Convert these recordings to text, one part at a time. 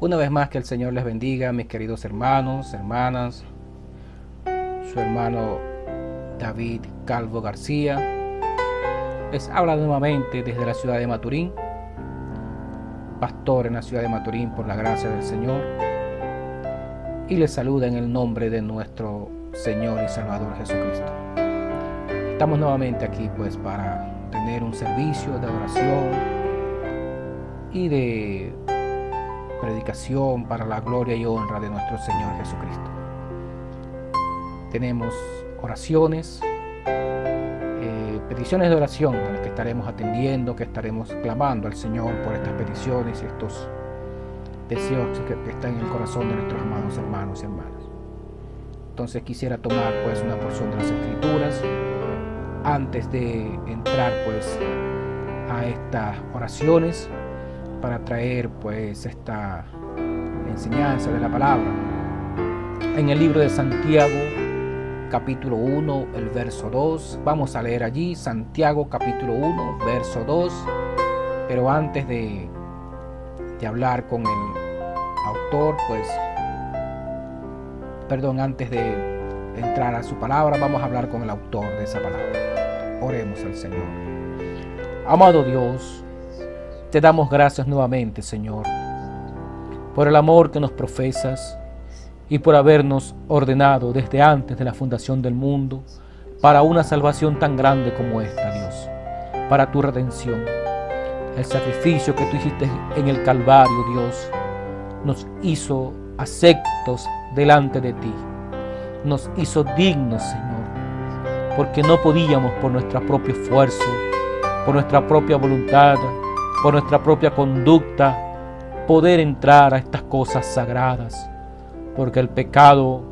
Una vez más, que el Señor les bendiga, mis queridos hermanos, hermanas. Su hermano David Calvo García les habla nuevamente desde la ciudad de Maturín, pastor en la ciudad de Maturín por la gracia del Señor, y les saluda en el nombre de nuestro Señor y Salvador Jesucristo. Estamos nuevamente aquí pues para tener un servicio de oración y de predicación para la gloria y honra de nuestro Señor Jesucristo. Tenemos oraciones, peticiones de oración a las que estaremos atendiendo, que estaremos clamando al Señor por estas peticiones y estos deseos que están en el corazón de nuestros amados hermanos y hermanas. Entonces quisiera tomar pues una porción de las Escrituras antes de entrar pues a estas oraciones, para traer pues esta enseñanza de la palabra. En el libro de Santiago, capítulo 1, el verso 2, vamos a leer allí Santiago capítulo 1, verso 2, pero antes de hablar con el autor, antes de entrar a su palabra, vamos a hablar con el autor de esa palabra. Oremos al Señor. Amado Dios, te damos gracias nuevamente, Señor, por el amor que nos profesas y por habernos ordenado desde antes de la fundación del mundo para una salvación tan grande como esta, Dios, para tu redención. El sacrificio que tú hiciste en el Calvario, Dios, nos hizo aceptos delante de ti, nos hizo dignos, Señor, porque no podíamos por nuestro propio esfuerzo, por nuestra propia voluntad, por nuestra propia conducta, poder entrar a estas cosas sagradas, porque el pecado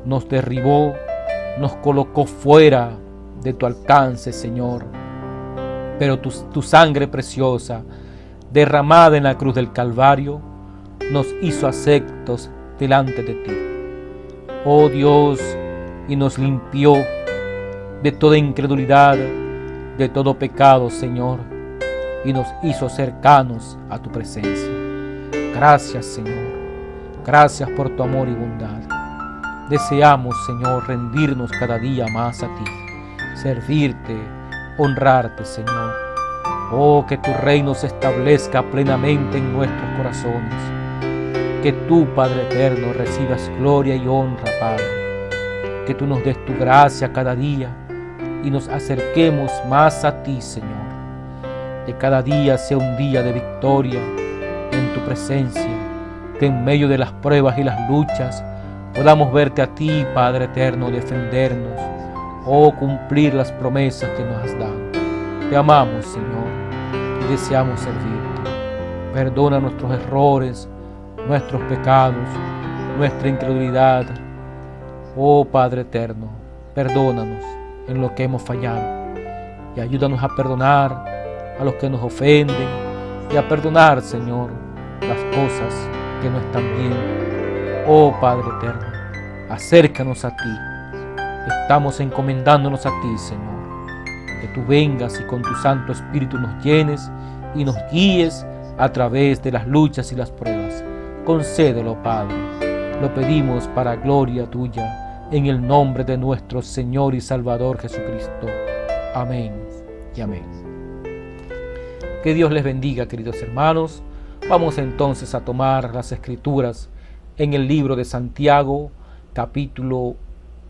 nos derribó, nos colocó fuera de tu alcance, Señor. Pero tu sangre preciosa, derramada en la cruz del Calvario, nos hizo aceptos delante de ti, oh Dios, y nos limpió de toda incredulidad, de todo pecado, Señor, y nos hizo cercanos a tu presencia. Gracias, Señor. Gracias por tu amor y bondad. Deseamos, Señor, rendirnos cada día más a ti, servirte, honrarte, Señor. Oh, que tu reino se establezca plenamente en nuestros corazones. Que tú, Padre eterno, recibas gloria y honra, Padre. Que tú nos des tu gracia cada día y nos acerquemos más a ti, Señor. Que cada día sea un día de victoria en tu presencia, que en medio de las pruebas y las luchas podamos verte a ti, Padre eterno, defendernos, cumplir las promesas que nos has dado. Te amamos, Señor, y deseamos servirte. Perdona nuestros errores, nuestros pecados, nuestra incredulidad. Oh Padre eterno, perdónanos en lo que hemos fallado y ayúdanos a perdonar a los que nos ofenden y a perdonar, Señor, las cosas que no están bien. Oh Padre eterno, acércanos a ti. Estamos encomendándonos a ti, Señor. Que tú vengas y con tu Santo Espíritu nos llenes y nos guíes a través de las luchas y las pruebas. Concédelo, Padre. Lo pedimos para gloria tuya, en el nombre de nuestro Señor y Salvador Jesucristo. Amén y amén. Que Dios les bendiga, queridos hermanos. Vamos entonces a tomar las Escrituras en el libro de Santiago, capítulo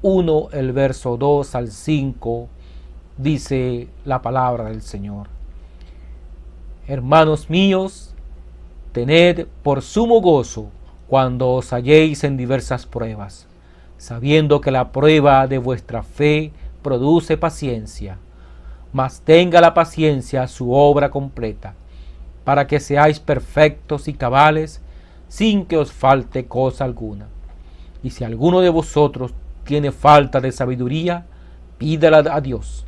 1, el verso 2 al 5, dice la palabra del Señor. Hermanos míos, tened por sumo gozo cuando os halléis en diversas pruebas, sabiendo que la prueba de vuestra fe produce paciencia. Mas tenga la paciencia su obra completa, para que seáis perfectos y cabales, sin que os falte cosa alguna. Y si alguno de vosotros tiene falta de sabiduría, pídala a Dios,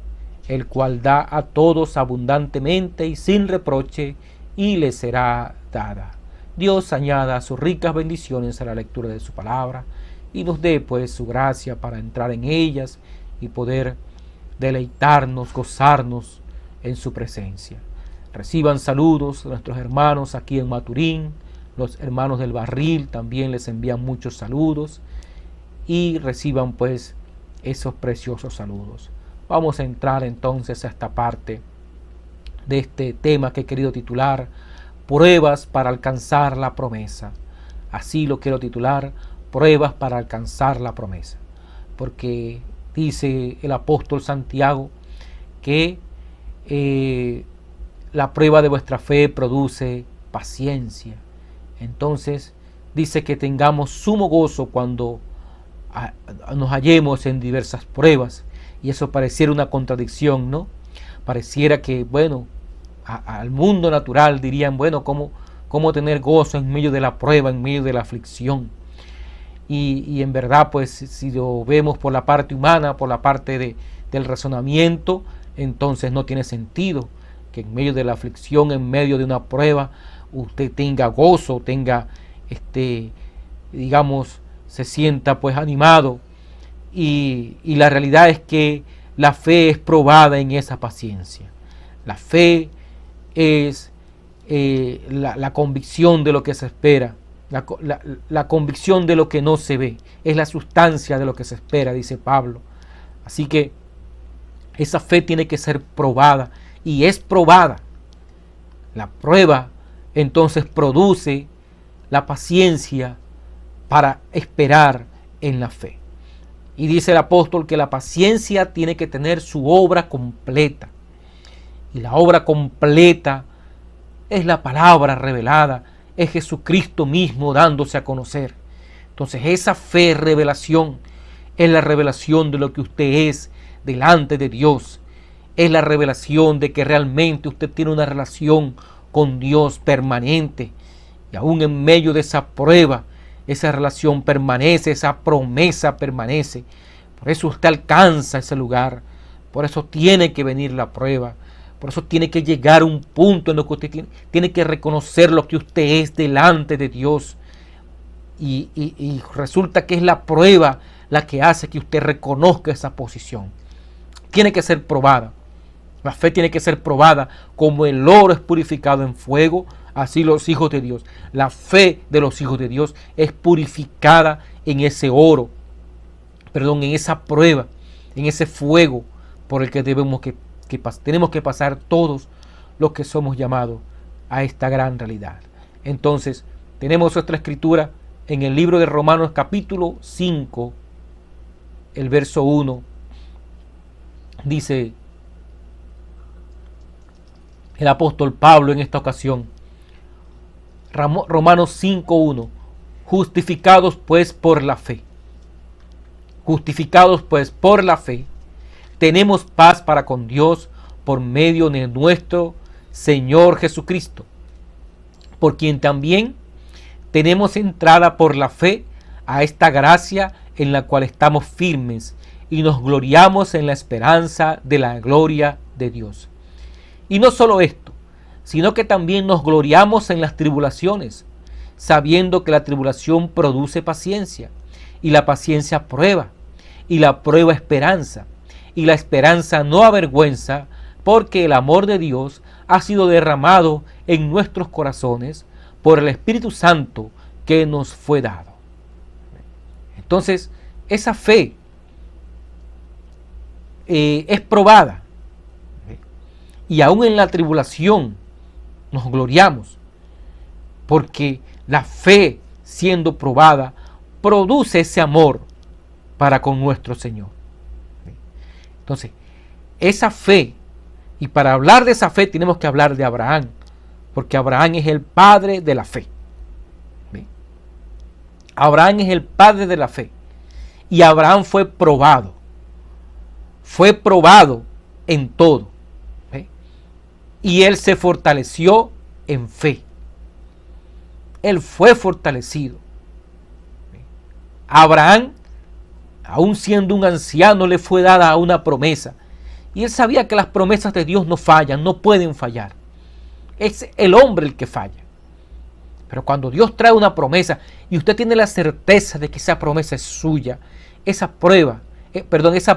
el cual da a todos abundantemente y sin reproche, y le será dada. Dios añada sus ricas bendiciones a la lectura de su palabra, y nos dé pues su gracia para entrar en ellas y poder deleitarnos, gozarnos en su presencia. Reciban saludos de nuestros hermanos aquí en Maturín, Los hermanos del barril también les envían muchos saludos y reciban pues esos preciosos saludos. Vamos a entrar entonces a esta parte de este tema que he querido titular: pruebas para alcanzar la promesa. Así lo quiero titular: pruebas para alcanzar la promesa. Porque dice el apóstol Santiago que la prueba de vuestra fe produce paciencia. Entonces dice que tengamos sumo gozo cuando nos hallemos en diversas pruebas. Y eso pareciera una contradicción, ¿no? Pareciera que, bueno, al mundo natural dirían, bueno, ¿cómo tener gozo en medio de la prueba, en medio de la aflicción? Y en verdad, pues, si lo vemos por la parte humana, por la parte del razonamiento, entonces no tiene sentido que en medio de la aflicción, en medio de una prueba, usted tenga gozo, tenga, digamos, se sienta pues animado. Y la realidad es que la fe es probada en esa paciencia. La fe es la convicción de lo que se espera, la convicción de lo que no se ve, es la sustancia de lo que se espera, dice Pablo. Así que esa fe tiene que ser probada, y es probada. La prueba entonces produce la paciencia para esperar en la fe. Y dice el apóstol que la paciencia tiene que tener su obra completa. Y la obra completa es la palabra revelada, es Jesucristo mismo dándose a conocer. Entonces esa fe, revelación, es la revelación de lo que usted es delante de Dios. Es la revelación de que realmente usted tiene una relación con Dios permanente. Y aún en medio de esa prueba, esa relación permanece, esa promesa permanece. Por eso usted alcanza ese lugar. Por eso tiene que venir la prueba. Por eso tiene que llegar a un punto en el que usted tiene que reconocer lo que usted es delante de Dios. Y resulta que es la prueba la que hace que usted reconozca esa posición. Tiene que ser probada. La fe tiene que ser probada. Como el oro es purificado en fuego, así los hijos de Dios. La fe de los hijos de Dios es purificada en ese oro, en esa prueba, en ese fuego por el que tenemos que pasar todos los que somos llamados a esta gran realidad. Entonces, tenemos otra escritura en el libro de Romanos capítulo 5, el verso 1, dice el apóstol Pablo en esta ocasión, Romanos 5:1, justificados pues por la fe. Justificados pues por la fe, tenemos paz para con Dios por medio de nuestro Señor Jesucristo, por quien también tenemos entrada por la fe a esta gracia en la cual estamos firmes y nos gloriamos en la esperanza de la gloria de Dios. Y no solo esto, sino que también nos gloriamos en las tribulaciones, sabiendo que la tribulación produce paciencia, y la paciencia prueba, y la prueba esperanza, y la esperanza no avergüenza, porque el amor de Dios ha sido derramado en nuestros corazones por el Espíritu Santo que nos fue dado. Entonces, esa fe es probada, y aún en la tribulación nos gloriamos, porque la fe, siendo probada, produce ese amor para con nuestro Señor. Entonces, esa fe, y para hablar de esa fe tenemos que hablar de Abraham, porque Abraham es el padre de la fe. Abraham es el padre de la fe, y Abraham fue probado en todo, y él se fortaleció en fe. Él fue fortalecido. Abraham, aún siendo un anciano, le fue dada una promesa. Y él sabía que las promesas de Dios no fallan, no pueden fallar. Es el hombre el que falla. Pero cuando Dios trae una promesa y usted tiene la certeza de que esa promesa es suya, esa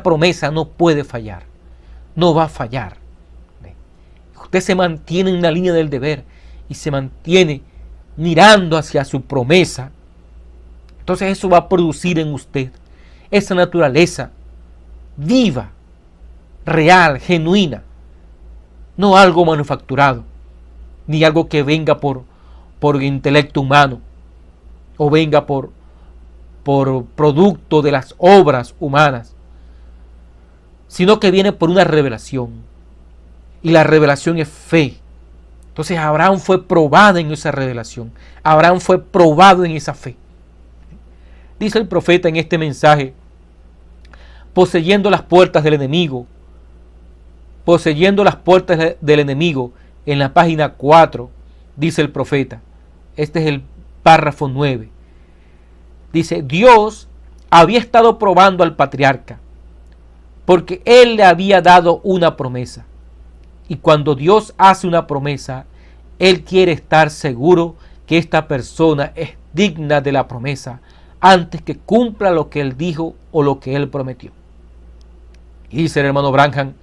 promesa no puede fallar. No va a fallar. Usted se mantiene en la línea del deber y se mantiene mirando hacia su promesa, entonces eso va a producir en usted esa naturaleza viva, real, genuina, no algo manufacturado, ni algo que venga por intelecto humano o venga por producto de las obras humanas, sino que viene por una revelación, y la revelación es fe. Entonces Abraham fue probado en esa revelación, Abraham fue probado en esa fe. Dice el profeta en este mensaje: poseyendo las puertas del enemigo, poseyendo las puertas del enemigo, en la página 4, dice el profeta, este es el párrafo 9, dice: Dios había estado probando al patriarca, porque él le había dado una promesa, y cuando Dios hace una promesa, él quiere estar seguro que esta persona es digna de la promesa antes que cumpla lo que él dijo o lo que él prometió. Y dice el hermano Branham: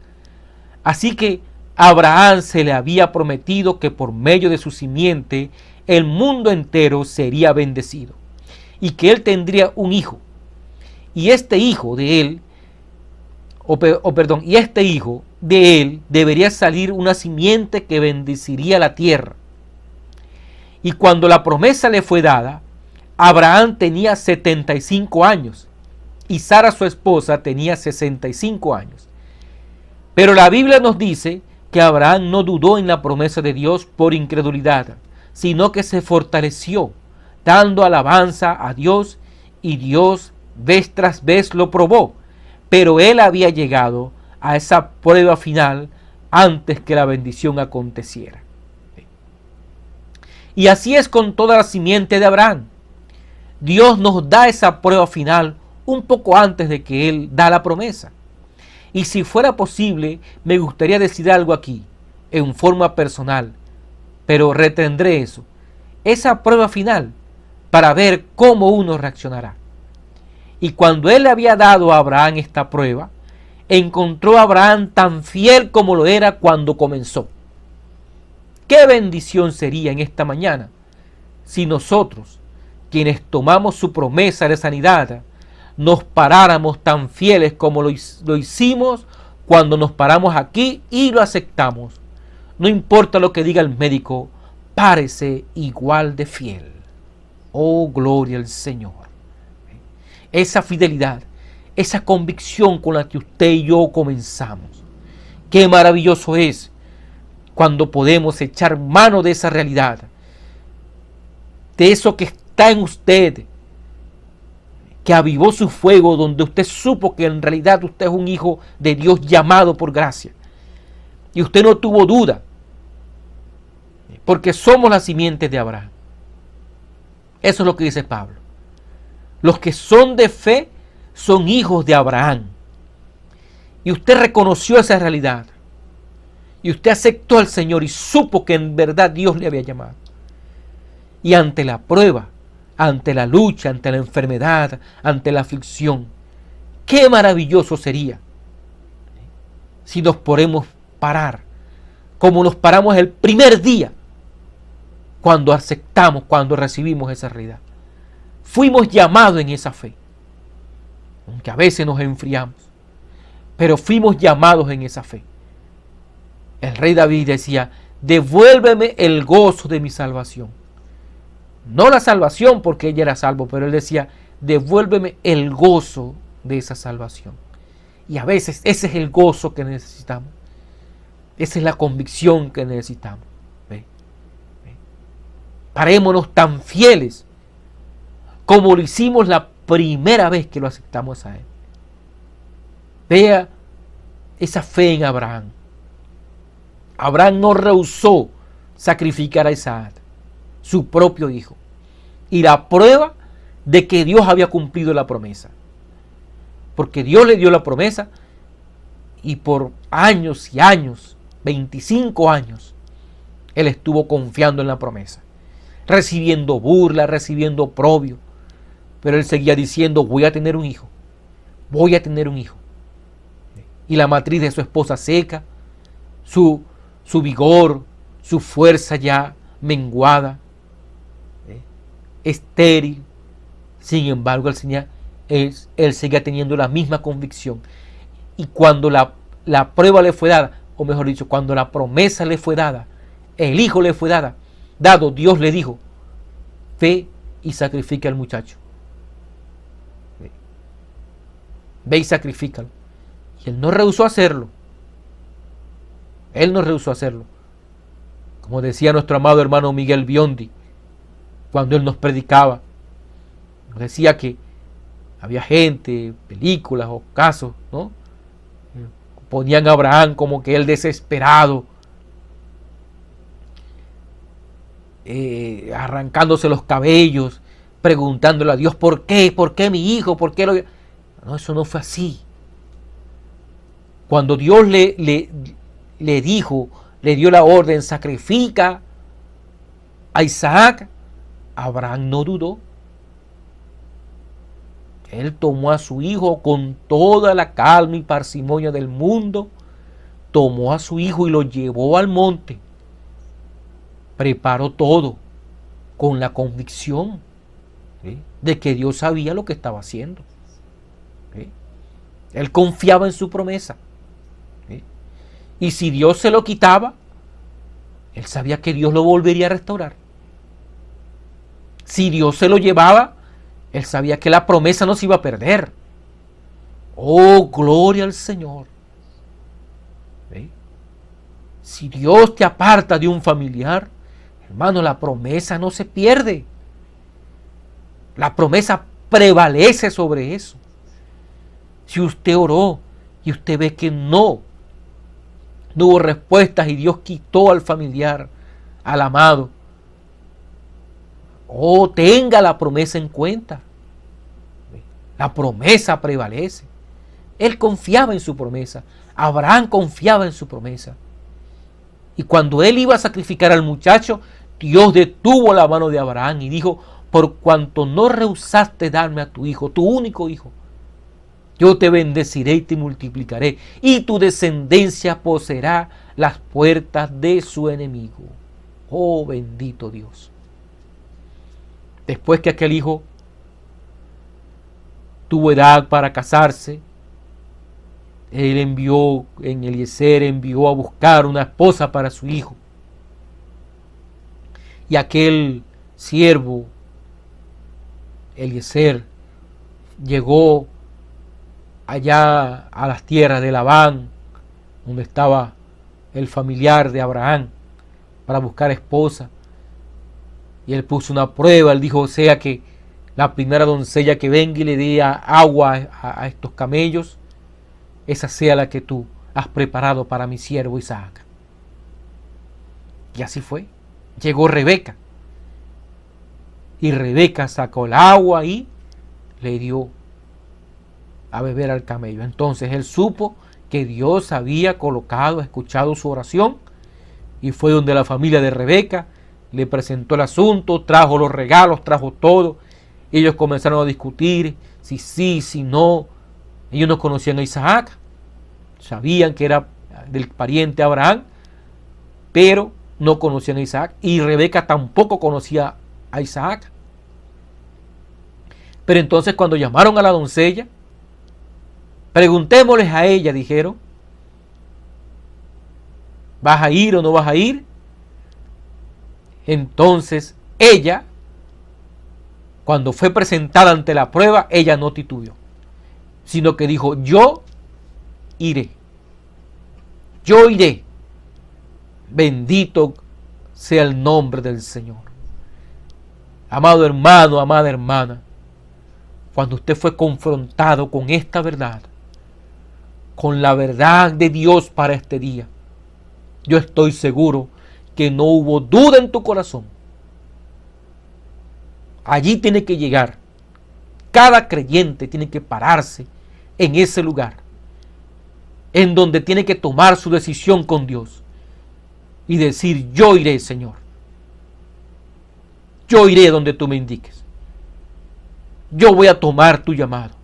así que a Abraham se le había prometido que por medio de su simiente el mundo entero sería bendecido, y que él tendría un hijo, y este hijo de él, y este hijo de él debería salir una simiente que bendeciría la tierra. Y cuando la promesa le fue dada, Abraham tenía 75 años y Sara, su esposa, tenía 65 años. Pero la Biblia nos dice que Abraham no dudó en la promesa de Dios por incredulidad, sino que se fortaleció, dando alabanza a Dios, y Dios vez tras vez lo probó, pero él había llegado a esa prueba final antes que la bendición aconteciera. Y así es con toda la simiente de Abraham. Dios nos da esa prueba final un poco antes de que Él da la promesa. Y si fuera posible, me gustaría decir algo aquí, en forma personal, pero retendré eso. Esa prueba final, para ver cómo uno reaccionará. Y cuando Él le había dado a Abraham esta prueba, encontró a Abraham tan fiel como lo era cuando comenzó. ¡Qué bendición sería en esta mañana si nosotros, quienes tomamos su promesa de sanidad, nos paráramos tan fieles como lo hicimos cuando nos paramos aquí y lo aceptamos? No importa lo que diga el médico, párese igual de fiel. Oh, gloria al Señor. Esa fidelidad, esa convicción con la que usted y yo comenzamos. Qué maravilloso es cuando podemos echar mano de esa realidad, de eso que está en usted, que avivó su fuego, donde usted supo que en realidad usted es un hijo de Dios llamado por gracia. Y usted no tuvo duda, porque somos la simiente de Abraham. Eso es lo que dice Pablo. Los que son de fe son hijos de Abraham. Y usted reconoció esa realidad. Y usted aceptó al Señor y supo que en verdad Dios le había llamado. Y ante la prueba, ante la lucha, ante la enfermedad, ante la aflicción, qué maravilloso sería si nos podemos parar como nos paramos el primer día cuando aceptamos, cuando recibimos esa realidad. Fuimos llamados en esa fe, aunque a veces nos enfriamos, pero fuimos llamados en esa fe. El rey David decía: devuélveme el gozo de mi salvación. No la salvación porque ella era salvo, pero él decía: devuélveme el gozo de esa salvación. Y a veces ese es el gozo que necesitamos. Esa es la convicción que necesitamos. ¿Ve? Parémonos tan fieles como lo hicimos la primera vez que lo aceptamos a Él. Vea esa fe en Abraham. Abraham no rehusó sacrificar a Isaac, su propio hijo, y la prueba de que Dios había cumplido la promesa. Porque Dios le dio la promesa y por años y años, 25 años, él estuvo confiando en la promesa, recibiendo burla, recibiendo oprobio, pero él seguía diciendo: voy a tener un hijo, voy a tener un hijo. Y la matriz de su esposa seca, su vigor, su fuerza ya menguada, estéril. Sin embargo, él seguía teniendo la misma convicción. Y cuando la prueba le fue dada, o mejor dicho, cuando la promesa le fue dada, el hijo le fue dado, Dios le dijo: ve y sacrifica al muchacho. Ve y sacrifícalo. Y él no rehusó hacerlo. Él no rehusó hacerlo. Como decía nuestro amado hermano Miguel Biondi, cuando él nos predicaba, nos decía que había gente, películas o casos, ¿no? Ponían a Abraham como que él desesperado, arrancándose los cabellos, preguntándole a Dios: ¿por qué? ¿Por qué mi hijo? ¿Por qué lo...? No, eso no fue así. Cuando Dios le dijo, le dio la orden: sacrifica a Isaac, Abraham no dudó. Él tomó a su hijo con toda la calma y parsimonia del mundo, tomó a su hijo y lo llevó al monte, preparó todo con la convicción, ¿sí?, de que Dios sabía lo que estaba haciendo, ¿sí? Él confiaba en su promesa, ¿sí? Y si Dios se lo quitaba, él sabía que Dios lo volvería a restaurar. Si Dios se lo llevaba, él sabía que la promesa no se iba a perder. Oh, gloria al Señor. ¿Sí? Si Dios te aparta de un familiar, hermano, la promesa no se pierde. La promesa prevalece sobre eso. Si usted oró y usted ve que no hubo respuestas y Dios quitó al familiar, al amado, tenga la promesa en cuenta. La promesa prevalece. Él confiaba en su promesa. Abraham confiaba en su promesa. Y cuando él iba a sacrificar al muchacho, Dios detuvo la mano de Abraham y dijo: por cuanto no rehusaste darme a tu hijo, tu único hijo, yo te bendeciré y te multiplicaré, y tu descendencia poseerá las puertas de su enemigo. Oh, bendito Dios. Después que aquel hijo tuvo edad para casarse, él Eliezer envió a buscar una esposa para su hijo. Y aquel siervo, Eliezer, llegó allá a las tierras de Labán, donde estaba el familiar de Abraham, para buscar esposa. Y él puso una prueba. Él dijo: sea que la primera doncella que venga y le dé agua a estos camellos, esa sea la que tú has preparado para mi siervo Isaac. Y así fue. Llegó Rebeca. Y Rebeca sacó el agua y le dio a beber al camello. Entonces él supo que Dios había escuchado su oración, y fue donde la familia de Rebeca le presentó el asunto, trajo los regalos, trajo todo. Ellos comenzaron a discutir si sí, si no. Ellos no conocían a Isaac, sabían que era del pariente Abraham, pero no conocían a Isaac, y Rebeca tampoco conocía a Isaac. Pero entonces, cuando llamaron a la doncella, preguntémosles a ella, dijeron: ¿vas a ir o no vas a ir? Entonces ella, cuando fue presentada ante la prueba, ella no titubeó, sino que dijo: yo iré. Yo iré. Bendito sea el nombre del Señor. Amado hermano, amada hermana, cuando usted fue confrontado con esta verdad, con la verdad de Dios para este día, yo estoy seguro que no hubo duda en tu corazón. Allí tiene que llegar. Cada creyente tiene que pararse en ese lugar, en donde tiene que tomar su decisión con Dios y decir: yo iré, Señor. Yo iré donde tú me indiques. Yo voy a tomar tu llamado.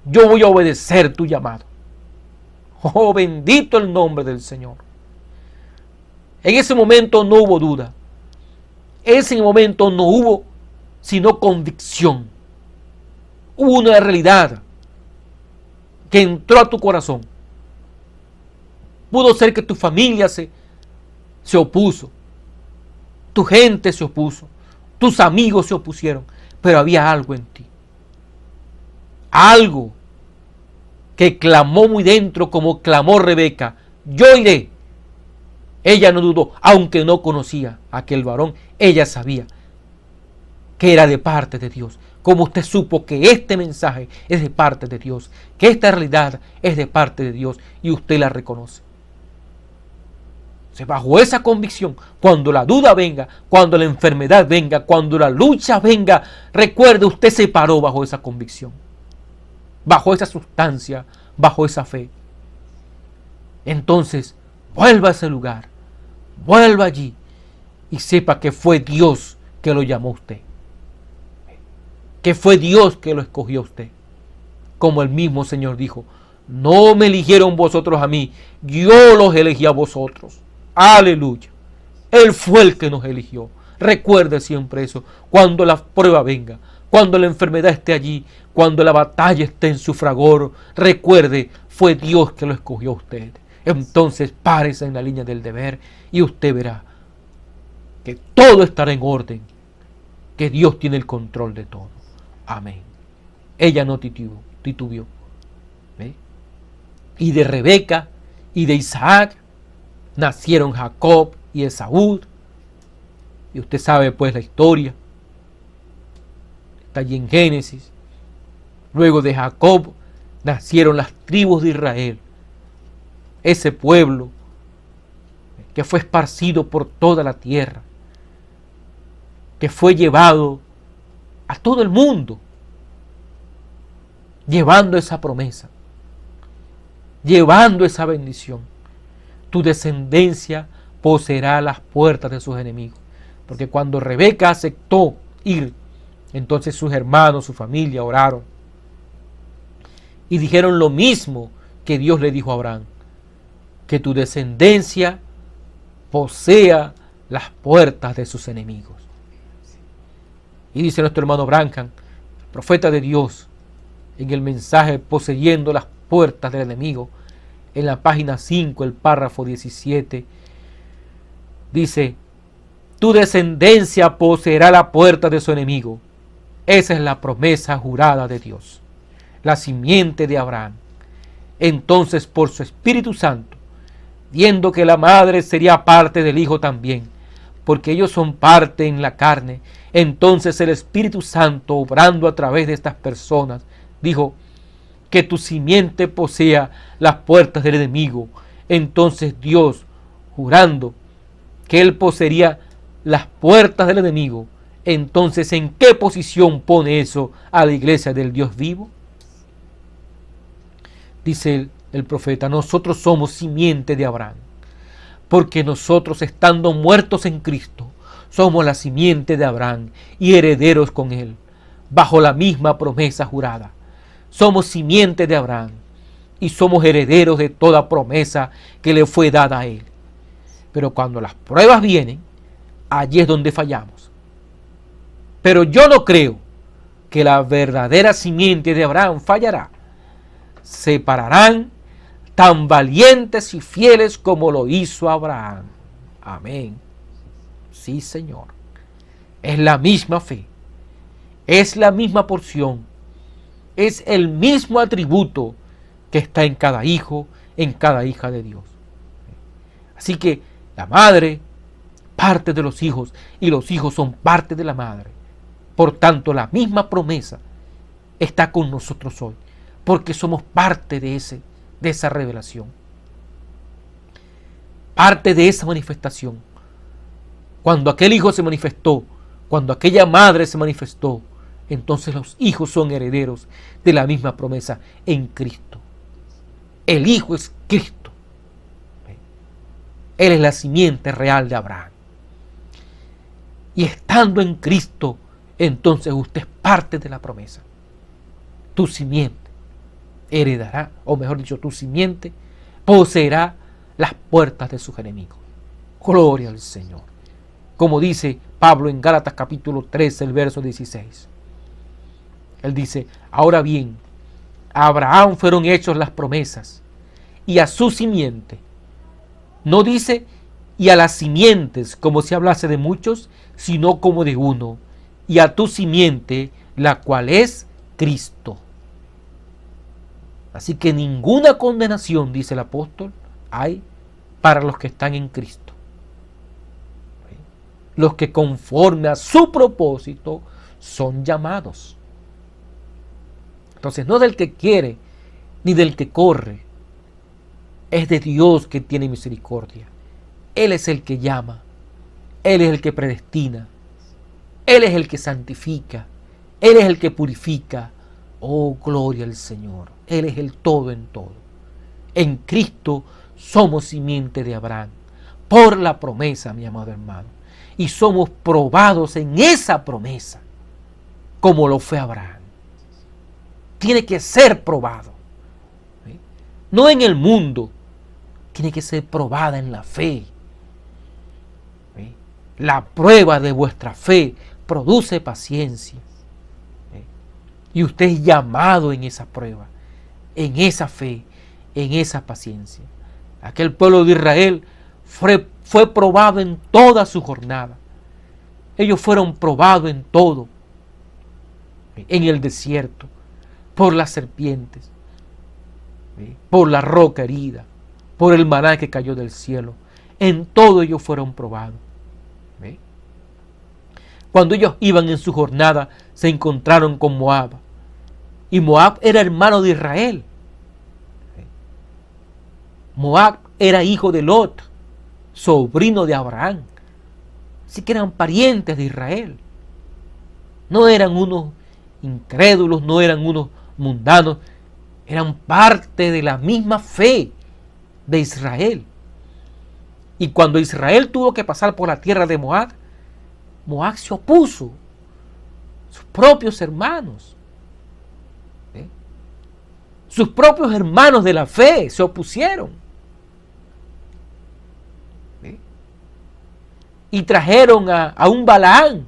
Yo voy a obedecer tu llamado. Oh, bendito el nombre del Señor. En ese momento no hubo duda. En ese momento no hubo sino convicción. Hubo una realidad que entró a tu corazón. Pudo ser que tu familia se opuso, tu gente se opuso, tus amigos se opusieron, pero había algo en ti. Algo que clamó muy dentro, como clamó Rebeca: yo iré. Ella no dudó, aunque no conocía a aquel varón, ella sabía que era de parte de Dios. Como usted supo que este mensaje es de parte de Dios, que esta realidad es de parte de Dios, y usted la reconoce. Bajo esa convicción, cuando la duda venga, cuando la enfermedad venga, cuando la lucha venga, recuerde, usted se paró bajo esa convicción, bajo esa sustancia, bajo esa fe. Entonces, vuelva a ese lugar, vuelva allí y sepa que fue Dios que lo llamó a usted, que fue Dios que lo escogió a usted. Como el mismo Señor dijo: no me eligieron vosotros a mí, yo los elegí a vosotros. Aleluya. Él fue el que nos eligió. Recuerde siempre eso. Cuando la prueba venga, cuando la enfermedad esté allí, cuando la batalla esté en su fragor, recuerde, fue Dios que lo escogió a usted. Entonces párese en la línea del deber y usted verá que todo estará en orden, que Dios tiene el control de todo. Amén. Ella no titubeó. ¿Ve? Y de Rebeca y de Isaac nacieron Jacob y Esaú. Y usted sabe pues la historia. Está allí en Génesis. Luego de Jacob nacieron las tribus de Israel. Ese pueblo que fue esparcido por toda la tierra, que fue llevado a todo el mundo, llevando esa promesa, llevando esa bendición. Tu descendencia poseerá las puertas de sus enemigos. Porque cuando Rebeca aceptó ir, entonces sus hermanos, su familia oraron y dijeron lo mismo que Dios le dijo a Abraham: que tu descendencia posea las puertas de sus enemigos. Y dice nuestro hermano Branham, profeta de Dios, en el mensaje poseyendo las puertas del enemigo, en la página 5, el párrafo 17, dice: tu descendencia poseerá la puerta de su enemigo. Esa es la promesa jurada de Dios, la simiente de Abraham. Entonces, por su Espíritu Santo, viendo que la madre sería parte del hijo también, porque ellos son parte en la carne, entonces el Espíritu Santo, obrando a través de estas personas, dijo: que tu simiente posea las puertas del enemigo. Entonces Dios, jurando que él poseería las puertas del enemigo, entonces ¿en qué posición pone eso a la iglesia del Dios vivo? Dice el profeta: nosotros somos simiente de Abraham, porque nosotros, estando muertos en Cristo, somos la simiente de Abraham y herederos con él, bajo la misma promesa jurada. Somos simiente de Abraham y somos herederos de toda promesa que le fue dada a él. Pero cuando las pruebas vienen, allí es donde fallamos. Pero yo no creo que la verdadera simiente de Abraham fallará. Se pararán tan valientes y fieles como lo hizo Abraham. Amén. Sí, Señor. Es la misma fe. Es la misma porción. Es el mismo atributo que está en cada hijo, en cada hija de Dios. Así que la madre, parte de los hijos, y los hijos son parte de la madre. Por tanto, la misma promesa está con nosotros hoy, porque somos parte de esa revelación, parte de esa manifestación. Cuando aquel hijo se manifestó, cuando aquella madre se manifestó, entonces los hijos son herederos de la misma promesa en Cristo. El hijo es Cristo. Él es la simiente real de Abraham. Y estando en Cristo, entonces usted es parte de la promesa. Tu simiente heredará, o mejor dicho, tu simiente poseerá las puertas de sus enemigos. Gloria al Señor. como dice Pablo en Gálatas capítulo 13, el verso 16. Él dice, ahora bien, a Abraham fueron hechas las promesas, y a su simiente. No dice, y a las simientes, como si hablase de muchos, sino como de uno, y a tu simiente, la cual es Cristo. Así que ninguna condenación, dice el apóstol, hay para los que están en Cristo. Los que conforme a su propósito son llamados. Entonces, no del que quiere ni del que corre, es de Dios que tiene misericordia. Él es el que llama, Él es el que predestina, Él es el que santifica, Él es el que purifica. Oh, gloria al Señor. Él es el todo en todo. En Cristo somos simiente de Abraham, por la promesa, mi amado hermano. Y somos probados en esa promesa, como lo fue Abraham. Tiene que ser probado. ¿Sí? No en el mundo, tiene que ser probada en la fe. ¿Sí? La prueba de vuestra fe produce paciencia. ¿Sí? Y usted es llamado en esa prueba, en esa fe, en esa paciencia. Aquel pueblo de Israel fue probado en toda su jornada. Ellos fueron probados en todo. En el desierto, por las serpientes, por la roca herida, por el maná que cayó del cielo. En todo ellos fueron probados. Cuando ellos iban en su jornada, se encontraron con Moab. Y Moab era hermano de Israel. Moab era hijo de Lot, sobrino de Abraham. Así que eran parientes de Israel. No eran unos incrédulos, no eran unos mundanos. Eran parte de la misma fe de Israel. Y cuando Israel tuvo que pasar por la tierra de Moab, Moab se opuso. Sus propios hermanos. Sus propios hermanos de la fe se opusieron. Y trajeron a un Balaam,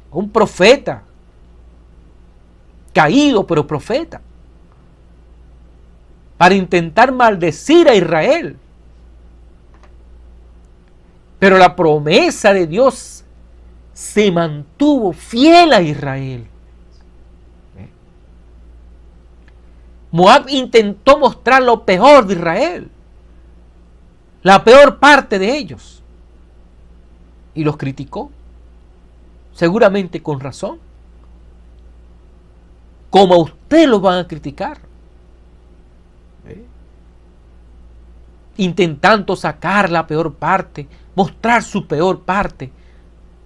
a un profeta, caído pero profeta, para intentar maldecir a Israel. Pero la promesa de Dios se mantuvo fiel a Israel. Moab intentó mostrar lo peor de Israel, la peor parte de ellos, y los criticó, seguramente con razón, como a usted lo van a criticar, intentando sacar la peor parte, mostrar su peor parte,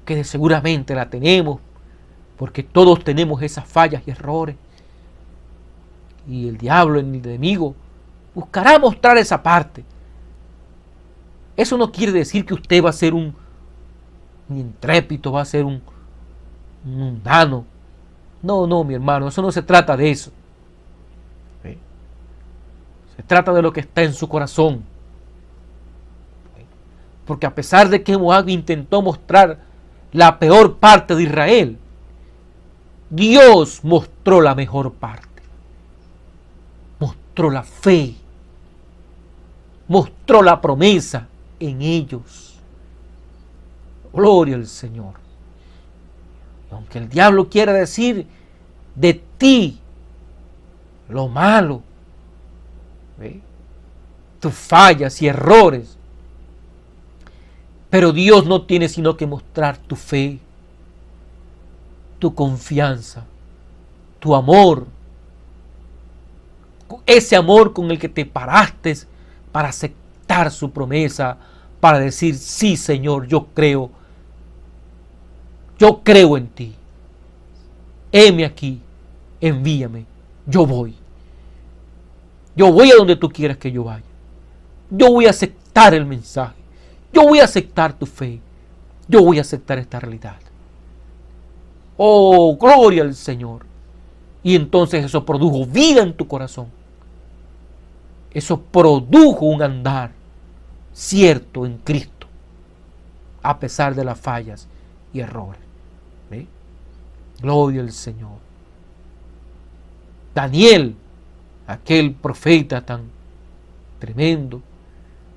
que seguramente la tenemos, porque todos tenemos esas fallas y errores. Y el diablo, el enemigo, buscará mostrar esa parte. Eso no quiere decir que usted va a ser un intrépido, va a ser un mundano. No, mi hermano, eso no se trata de eso. ¿Sí? Se trata de lo que está en su corazón. ¿Sí? Porque a pesar de que Moab intentó mostrar la peor parte de Israel, Dios mostró la mejor parte. Mostró la fe, mostró la promesa en ellos. Gloria al Señor. Y aunque el diablo quiera decir de ti lo malo, tus fallas y errores, pero Dios no tiene sino que mostrar tu fe, tu confianza, tu amor, ese amor con el que te paraste para aceptar su promesa, para decir, sí, Señor, yo creo en ti. Heme aquí, envíame, yo voy. Yo voy a donde tú quieras que yo vaya. Yo voy a aceptar el mensaje. Yo voy a aceptar tu fe. Yo voy a aceptar esta realidad. Oh, gloria al Señor. Y entonces eso produjo vida en tu corazón. Eso produjo un andar cierto en Cristo. a pesar de las fallas y errores. ¿Ve? Gloria al Señor. Daniel, aquel profeta tan tremendo,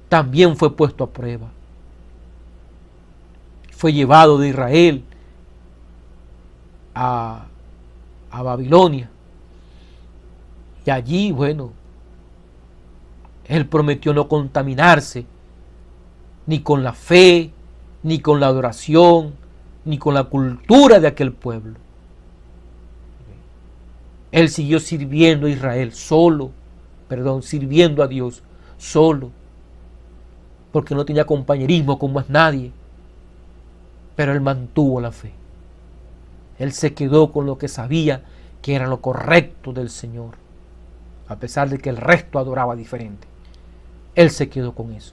también fue puesto a prueba. Fue llevado de Israel a Babilonia. Y allí, bueno, él prometió no contaminarse ni con la fe, ni con la adoración, ni con la cultura de aquel pueblo. Él siguió sirviendo a Israel sirviendo a Dios solo, porque no tenía compañerismo con más nadie. Pero él mantuvo la fe. Él se quedó con lo que sabía que era lo correcto del Señor, a pesar de que el resto adoraba diferente. Él se quedó con eso.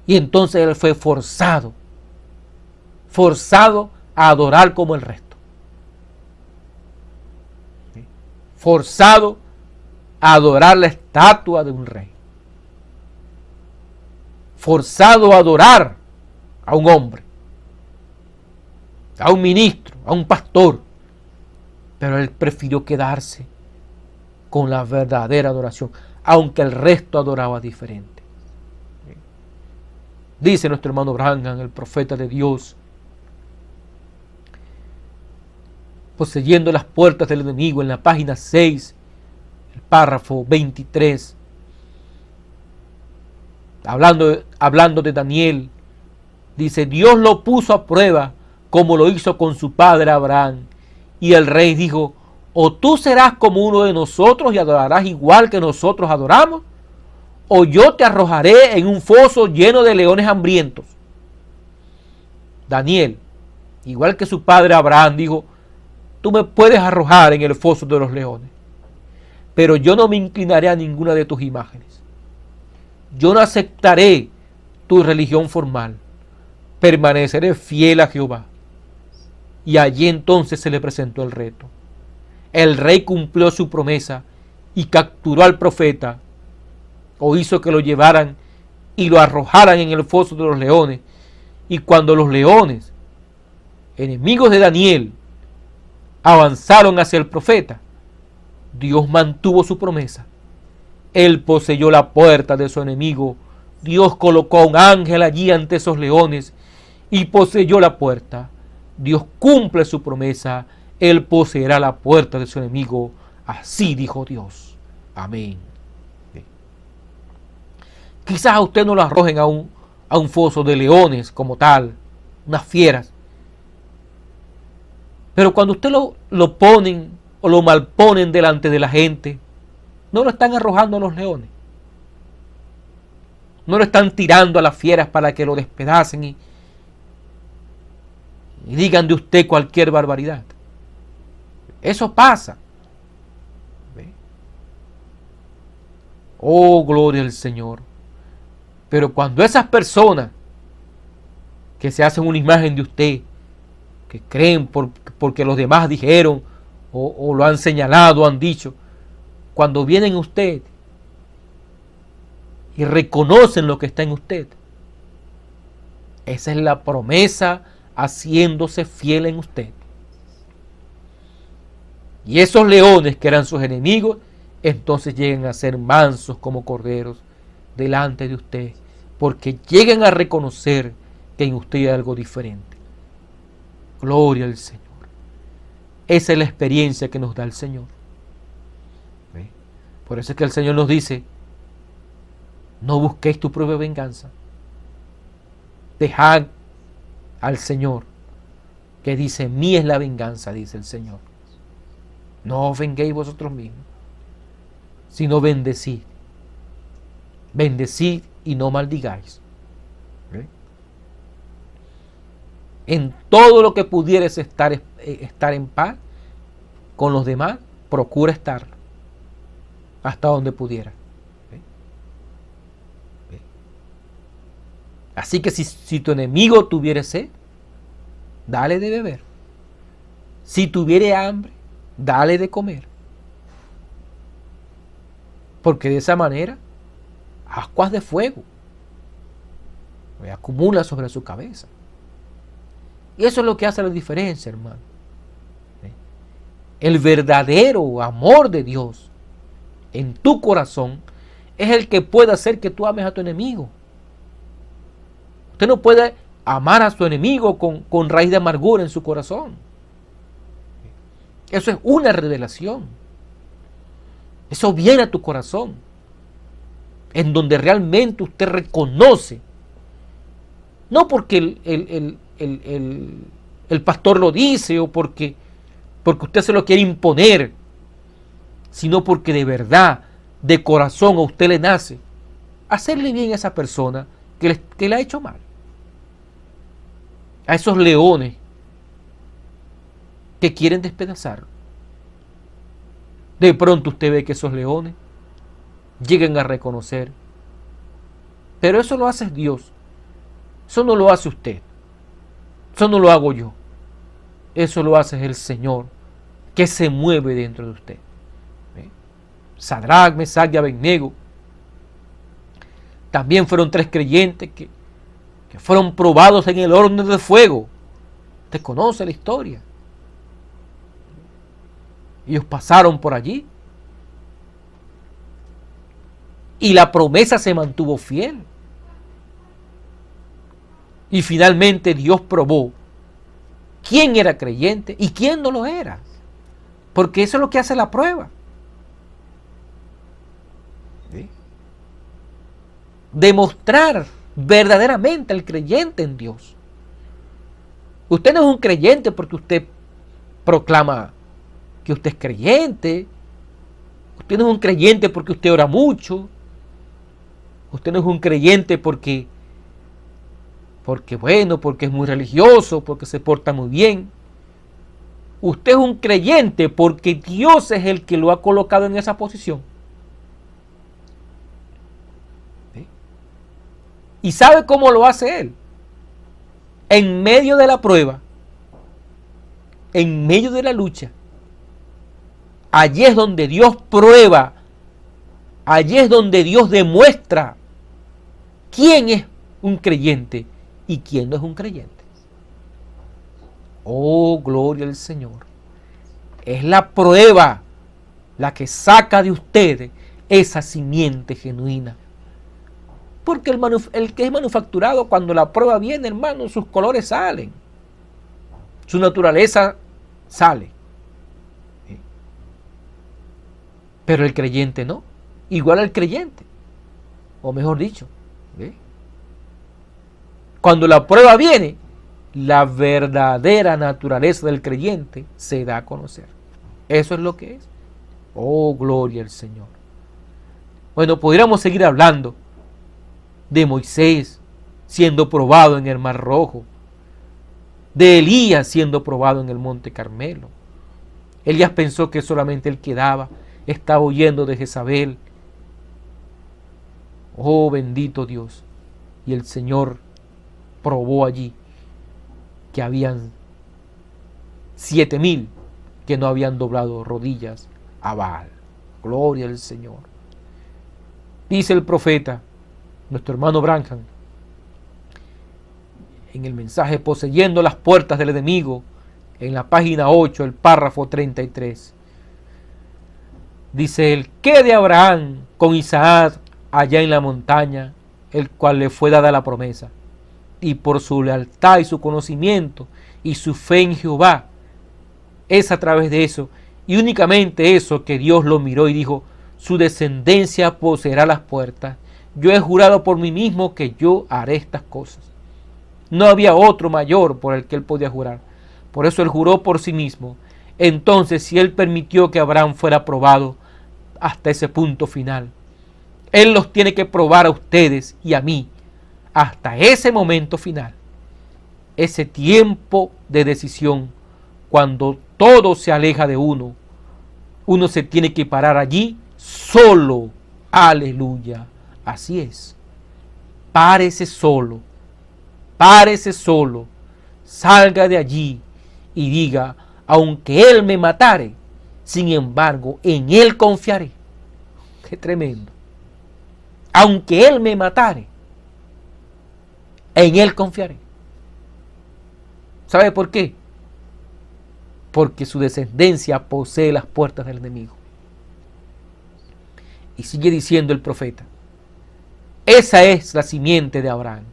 Y entonces él fue forzado a adorar como el resto. Forzado a adorar la estatua de un rey. Forzado a adorar a un hombre, a un ministro, a un pastor. Pero él prefirió quedarse con la verdadera adoración, aunque el resto adoraba diferente. Dice nuestro hermano Branham, el profeta de Dios, poseyendo las puertas del enemigo, en la página 6, el párrafo 23, hablando de Daniel, dice: Dios lo puso a prueba como lo hizo con su padre Abraham. Y el rey dijo: o tú serás como uno de nosotros y adorarás igual que nosotros adoramos, o yo te arrojaré en un foso lleno de leones hambrientos. Daniel, igual que su padre Abraham, dijo: tú me puedes arrojar en el foso de los leones, pero yo no me inclinaré a ninguna de tus imágenes. Yo no aceptaré tu religión formal. Permaneceré fiel a Jehová. Y allí entonces se le presentó el reto. El rey cumplió su promesa y capturó al profeta, o hizo que lo llevaran y lo arrojaran en el foso de los leones. Y cuando los leones, enemigos de Daniel, avanzaron hacia el profeta, Dios mantuvo su promesa. Él poseyó la puerta de su enemigo. Dios colocó a un ángel allí ante esos leones y poseyó la puerta. Dios cumple su promesa. Él poseerá la puerta de su enemigo. Así dijo Dios. Amén. Quizás a usted no lo arrojen a un foso de leones como tal, unas fieras. Pero cuando usted lo ponen o lo malponen delante de la gente, no lo están arrojando a los leones. No lo están tirando a las fieras para que lo despedacen y digan de usted cualquier barbaridad. Eso pasa. ¿Ve? Oh, gloria al Señor. Pero cuando esas personas que se hacen una imagen de usted, que creen porque los demás dijeron o lo han señalado, han dicho, cuando vienen a usted y reconocen lo que está en usted, esa es la promesa haciéndose fiel en usted. Y esos leones que eran sus enemigos, entonces llegan a ser mansos como corderos delante de usted, porque llegan a reconocer que en usted hay algo diferente. Gloria al Señor. Esa es la experiencia que nos da el Señor. ¿Ve? Por eso es que el Señor nos dice: no busquéis tu propia venganza. Dejad al Señor, que dice: mía es la venganza, dice el Señor. No os venguéis vosotros mismos, sino bendecid. Bendecid y no maldigáis. ¿Ve? En todo lo que pudieres estar en paz con los demás, procura estar hasta donde pudiera. ¿Ve? ¿Ve? Así que si tu enemigo tuviere sed, dale de beber. Si tuviere hambre, dale de comer. Porque de esa manera, ascuas de fuego acumula sobre su cabeza. Y eso es lo que hace la diferencia, hermano. El verdadero amor de Dios en tu corazón es el que puede hacer que tú ames a tu enemigo. Usted no puede amar a su enemigo con raíz de amargura en su corazón. Eso es una revelación. Eso viene a tu corazón, en donde realmente usted reconoce, no porque el pastor lo dice o porque usted se lo quiere imponer, sino porque de verdad, de corazón a usted le nace hacerle bien a esa persona que le ha hecho mal. A esos leones que quieren despedazarlo. De pronto usted ve que esos leones llegan a reconocer. Pero eso lo hace Dios. Eso no lo hace usted. Eso no lo hago yo. Eso lo hace el Señor, que se mueve dentro de usted. Sadrac, Mesac y Abednego también fueron 3 creyentes que fueron probados en el horno de fuego. Usted conoce la historia. Ellos pasaron por allí y la promesa se mantuvo fiel. Y finalmente Dios probó quién era creyente y quién no lo era. Porque eso es lo que hace la prueba. ¿Sí? Demostrar verdaderamente al creyente en Dios. Usted no es un creyente porque usted proclama que usted es creyente. Usted no es un creyente porque usted ora mucho. Usted no es un creyente porque es muy religioso, porque se porta muy bien. Usted es un creyente porque Dios es el que lo ha colocado en esa posición. ¿Sí? ¿Y sabe cómo lo hace Él? En medio de la prueba, en medio de la lucha. Allí es donde Dios prueba, allí es donde Dios demuestra quién es un creyente y quién no es un creyente. Oh, gloria al Señor. Es la prueba la que saca de ustedes esa simiente genuina. Porque el que es manufacturado, cuando la prueba viene, hermano, sus colores salen. Su naturaleza sale. Pero el creyente no. Igual al creyente. O mejor dicho, cuando la prueba viene, la verdadera naturaleza del creyente se da a conocer. Eso es lo que es. Oh, gloria al Señor. Bueno, podríamos seguir hablando de Moisés siendo probado en el Mar Rojo, de Elías siendo probado en el Monte Carmelo. Elías pensó que solamente él quedaba, estaba huyendo de Jezabel. Oh, bendito Dios. Y el Señor probó allí que habían 7,000 que no habían doblado rodillas a Baal. Gloria al Señor. Dice el profeta, nuestro hermano Branham, en el mensaje Poseyendo las puertas del enemigo, en la página 8, el párrafo 33. Dice él, ¿qué de Abraham con Isaac allá en la montaña, el cual le fue dada la promesa? Y por su lealtad y su conocimiento y su fe en Jehová, es a través de eso, y únicamente eso, que Dios lo miró y dijo, su descendencia poseerá las puertas. Yo he jurado por mí mismo que yo haré estas cosas. No había otro mayor por el que él podía jurar. Por eso él juró por sí mismo. Entonces, si él permitió que Abraham fuera probado hasta ese punto final, él los tiene que probar a ustedes y a mí hasta ese momento final. Ese tiempo de decisión, cuando todo se aleja de uno, uno se tiene que parar allí solo. Aleluya. Así es. Párese solo. Párese solo. Salga de allí y diga, aunque él me matare, sin embargo, en él confiaré. Qué tremendo. Aunque él me matare, en él confiaré. ¿Sabe por qué? Porque su descendencia posee las puertas del enemigo. Y sigue diciendo el profeta, esa es la simiente de Abraham.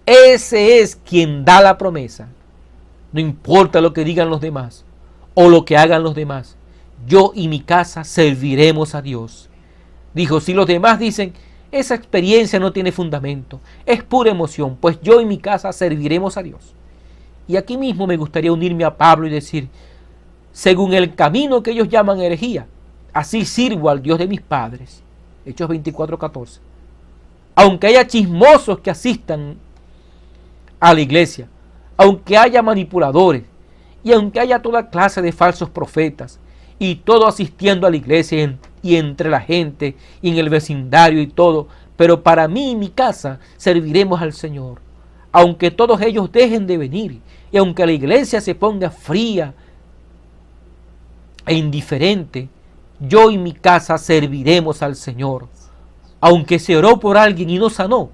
Ese es quien da la promesa. No importa lo que digan los demás o lo que hagan los demás. Yo y mi casa serviremos a Dios. Dijo, si los demás dicen, esa experiencia no tiene fundamento, es pura emoción, pues yo y mi casa serviremos a Dios. Y aquí mismo me gustaría unirme a Pablo y decir, según el camino que ellos llaman herejía, así sirvo al Dios de mis padres. Hechos 24:14. Aunque haya chismosos que asistan a la iglesia, aunque haya manipuladores, y aunque haya toda clase de falsos profetas, y todo asistiendo a la iglesia y entre la gente, y en el vecindario y todo, pero para mí y mi casa serviremos al Señor. Aunque todos ellos dejen de venir, y aunque la iglesia se ponga fría e indiferente, yo y mi casa serviremos al Señor. Aunque se oró por alguien y no sanó,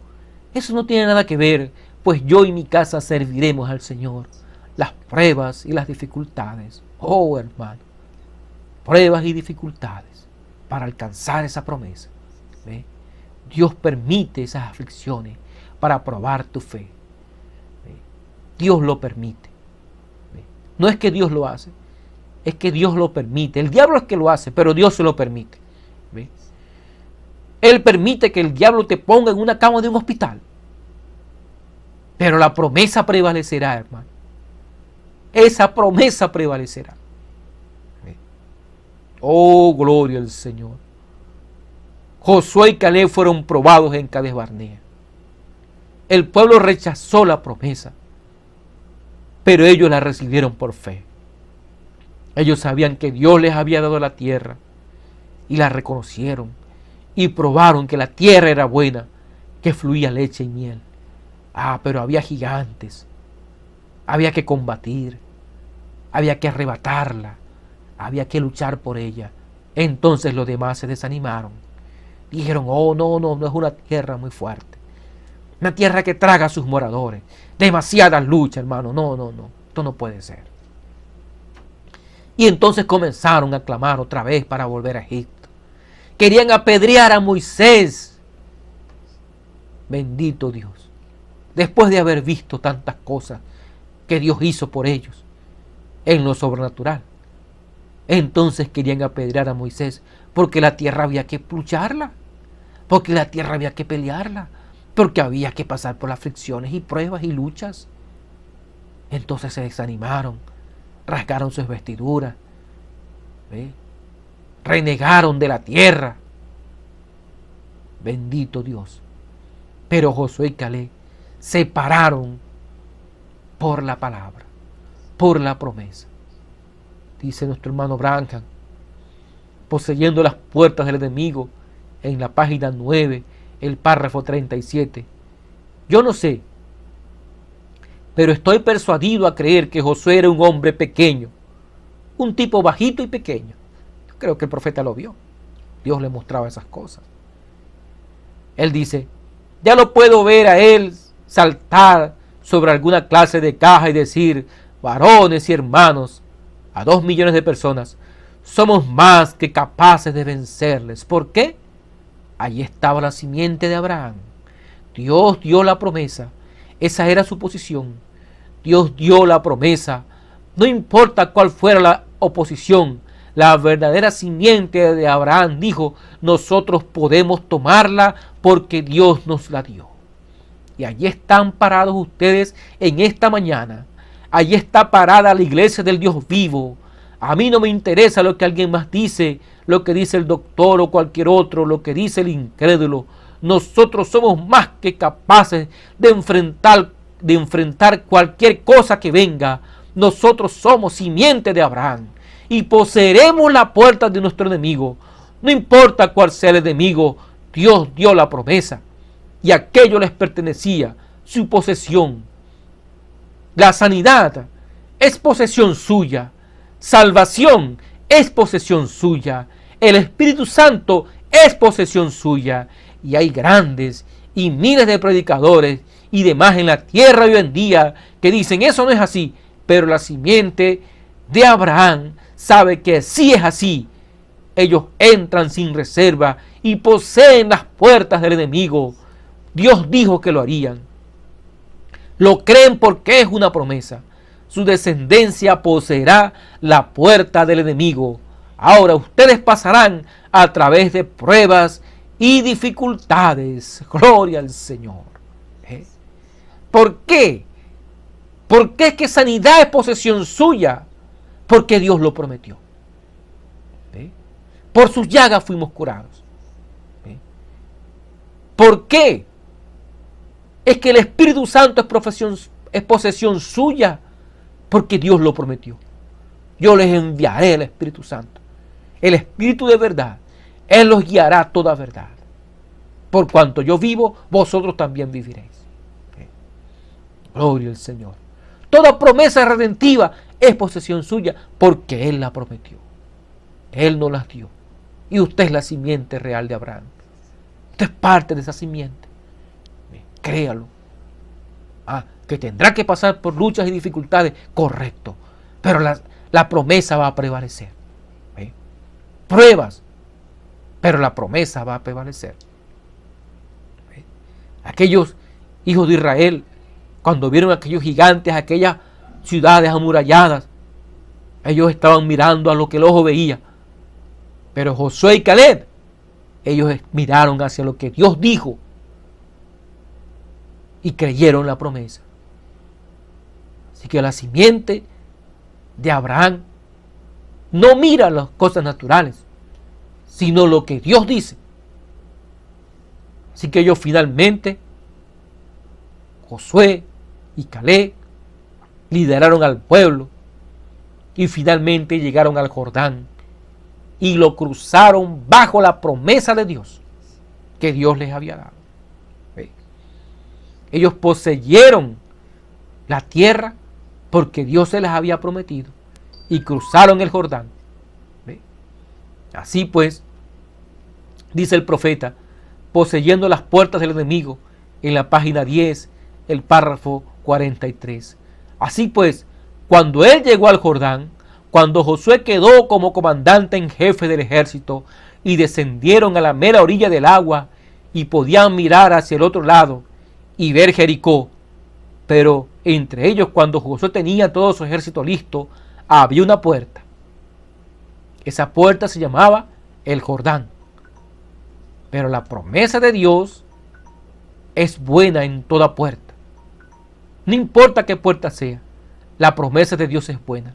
eso no tiene nada que ver, pues yo y mi casa serviremos al Señor. Las pruebas y las dificultades, oh hermano, pruebas y dificultades para alcanzar esa promesa. ¿Ve? Dios permite esas aflicciones para probar tu fe. ¿Ve? Dios lo permite. ¿Ve? No es que Dios lo hace, es que Dios lo permite. El diablo es que lo hace, pero Dios se lo permite. ¿Ve? Él permite que el diablo te ponga en una cama de un hospital. Pero la promesa prevalecerá, hermano. Esa promesa prevalecerá. Oh, gloria al Señor. Josué y Caleb fueron probados en Cades Barnea. El pueblo rechazó la promesa, pero ellos la recibieron por fe. Ellos sabían que Dios les había dado la tierra y la reconocieron y probaron que la tierra era buena, que fluía leche y miel. Pero había gigantes, había que combatir, había que arrebatarla, había que luchar por ella. Entonces los demás se desanimaron. Dijeron, no es una tierra muy fuerte, una tierra que traga a sus moradores, demasiada lucha, hermano, no, esto no puede ser. Y entonces comenzaron a clamar otra vez para volver a Egipto. Querían apedrear a Moisés. Bendito Dios. Después de haber visto tantas cosas que Dios hizo por ellos en lo sobrenatural, entonces querían apedrear a Moisés porque la tierra había que lucharla, porque la tierra había que pelearla, porque había que pasar por aflicciones y pruebas y luchas. Entonces se desanimaron, rasgaron sus vestiduras, ¿ve? Renegaron de la tierra. Bendito Dios. Pero Josué y Caleb se pararon por la palabra, por la promesa. Dice nuestro hermano Branham, poseyendo las puertas del enemigo, en la página 9, el párrafo 37. Yo no sé, pero estoy persuadido a creer que Josué era un hombre pequeño, un tipo bajito y pequeño. Yo creo que el profeta lo vio. Dios le mostraba esas cosas. Él dice, ya lo puedo ver a él saltar sobre alguna clase de caja y decir, varones y hermanos, a 2 millones de personas, somos más que capaces de vencerles. ¿Por qué? Allí estaba la simiente de Abraham. Dios dio la promesa. Esa era su posición. Dios dio la promesa. No importa cuál fuera la oposición, la verdadera simiente de Abraham dijo, nosotros podemos tomarla porque Dios nos la dio. Y allí están parados ustedes en esta mañana. Allí está parada la iglesia del Dios vivo. A mí no me interesa lo que alguien más dice, lo que dice el doctor o cualquier otro, lo que dice el incrédulo. Nosotros somos más que capaces de enfrentar cualquier cosa que venga. Nosotros somos simiente de Abraham y poseeremos la puerta de nuestro enemigo. No importa cuál sea el enemigo, Dios dio la promesa y aquello les pertenecía, su posesión. La sanidad es posesión suya. Salvación es posesión suya. El Espíritu Santo es posesión suya. Y hay grandes y miles de predicadores y demás en la tierra hoy en día que dicen eso no es así, pero la simiente de Abraham sabe que sí es así. Ellos entran sin reserva y poseen las puertas del enemigo. Dios dijo que lo harían. Lo creen porque es una promesa. Su descendencia poseerá la puerta del enemigo. Ahora ustedes pasarán a través de pruebas y dificultades. Gloria al Señor. ¿Por qué? ¿Por qué es que sanidad es posesión suya? Porque Dios lo prometió. Por sus llagas fuimos curados. ¿Por qué? Es que el Espíritu Santo es posesión suya, porque Dios lo prometió. Yo les enviaré el Espíritu Santo, el Espíritu de verdad. Él los guiará a toda verdad. Por cuanto yo vivo, vosotros también viviréis. Gloria al Señor. Toda promesa redentiva es posesión suya, porque Él la prometió. Él nos las dio. Y usted es la simiente real de Abraham. Usted es parte de esa simiente. Créalo. Que tendrá que pasar por luchas y dificultades, correcto. Pero la promesa va a prevalecer. Pruebas, pero la promesa va a prevalecer. Aquellos hijos de Israel, cuando vieron aquellos gigantes, aquellas ciudades amuralladas, ellos estaban mirando a lo que el ojo veía. Pero Josué y Caleb, ellos miraron hacia lo que Dios dijo y creyeron la promesa. Así que la simiente de Abraham no mira las cosas naturales, sino lo que Dios dice. Así que ellos finalmente, Josué y Caleb, lideraron al pueblo y finalmente llegaron al Jordán y lo cruzaron bajo la promesa de Dios que Dios les había dado. Ellos poseyeron la tierra porque Dios se les había prometido y cruzaron el Jordán. Así pues, dice el profeta, poseyendo las puertas del enemigo, en la página 10, el párrafo 43. Así pues, cuando él llegó al Jordán, cuando Josué quedó como comandante en jefe del ejército y descendieron a la mera orilla del agua y podían mirar hacia el otro lado y ver Jericó, pero entre ellos, cuando Josué tenía todo su ejército listo, había una puerta. Esa puerta se llamaba el Jordán. Pero la promesa de Dios es buena en toda puerta. No importa qué puerta sea, la promesa de Dios es buena.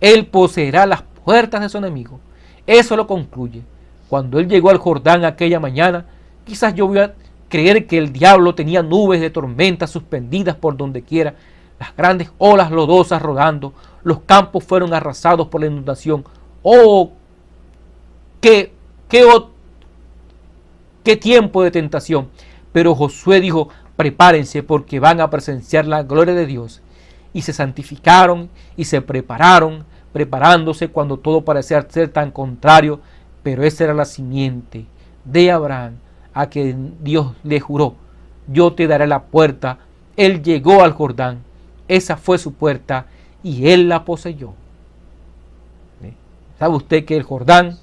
Él poseerá las puertas de su enemigo. Eso lo concluye. Cuando él llegó al Jordán aquella mañana, quizás yo voy a creer que el diablo tenía nubes de tormenta suspendidas por donde quiera, las grandes olas lodosas rodando, los campos fueron arrasados por la inundación. ¡Oh! ¡Qué tiempo de tentación! Pero Josué dijo, prepárense porque van a presenciar la gloria de Dios. Y se santificaron y se prepararon, preparándose cuando todo parecía ser tan contrario, pero esa era la simiente de Abraham, a que Dios le juró, yo te daré la puerta. Él llegó al Jordán, esa fue su puerta y él la poseyó. ¿Sabe usted que el Jordán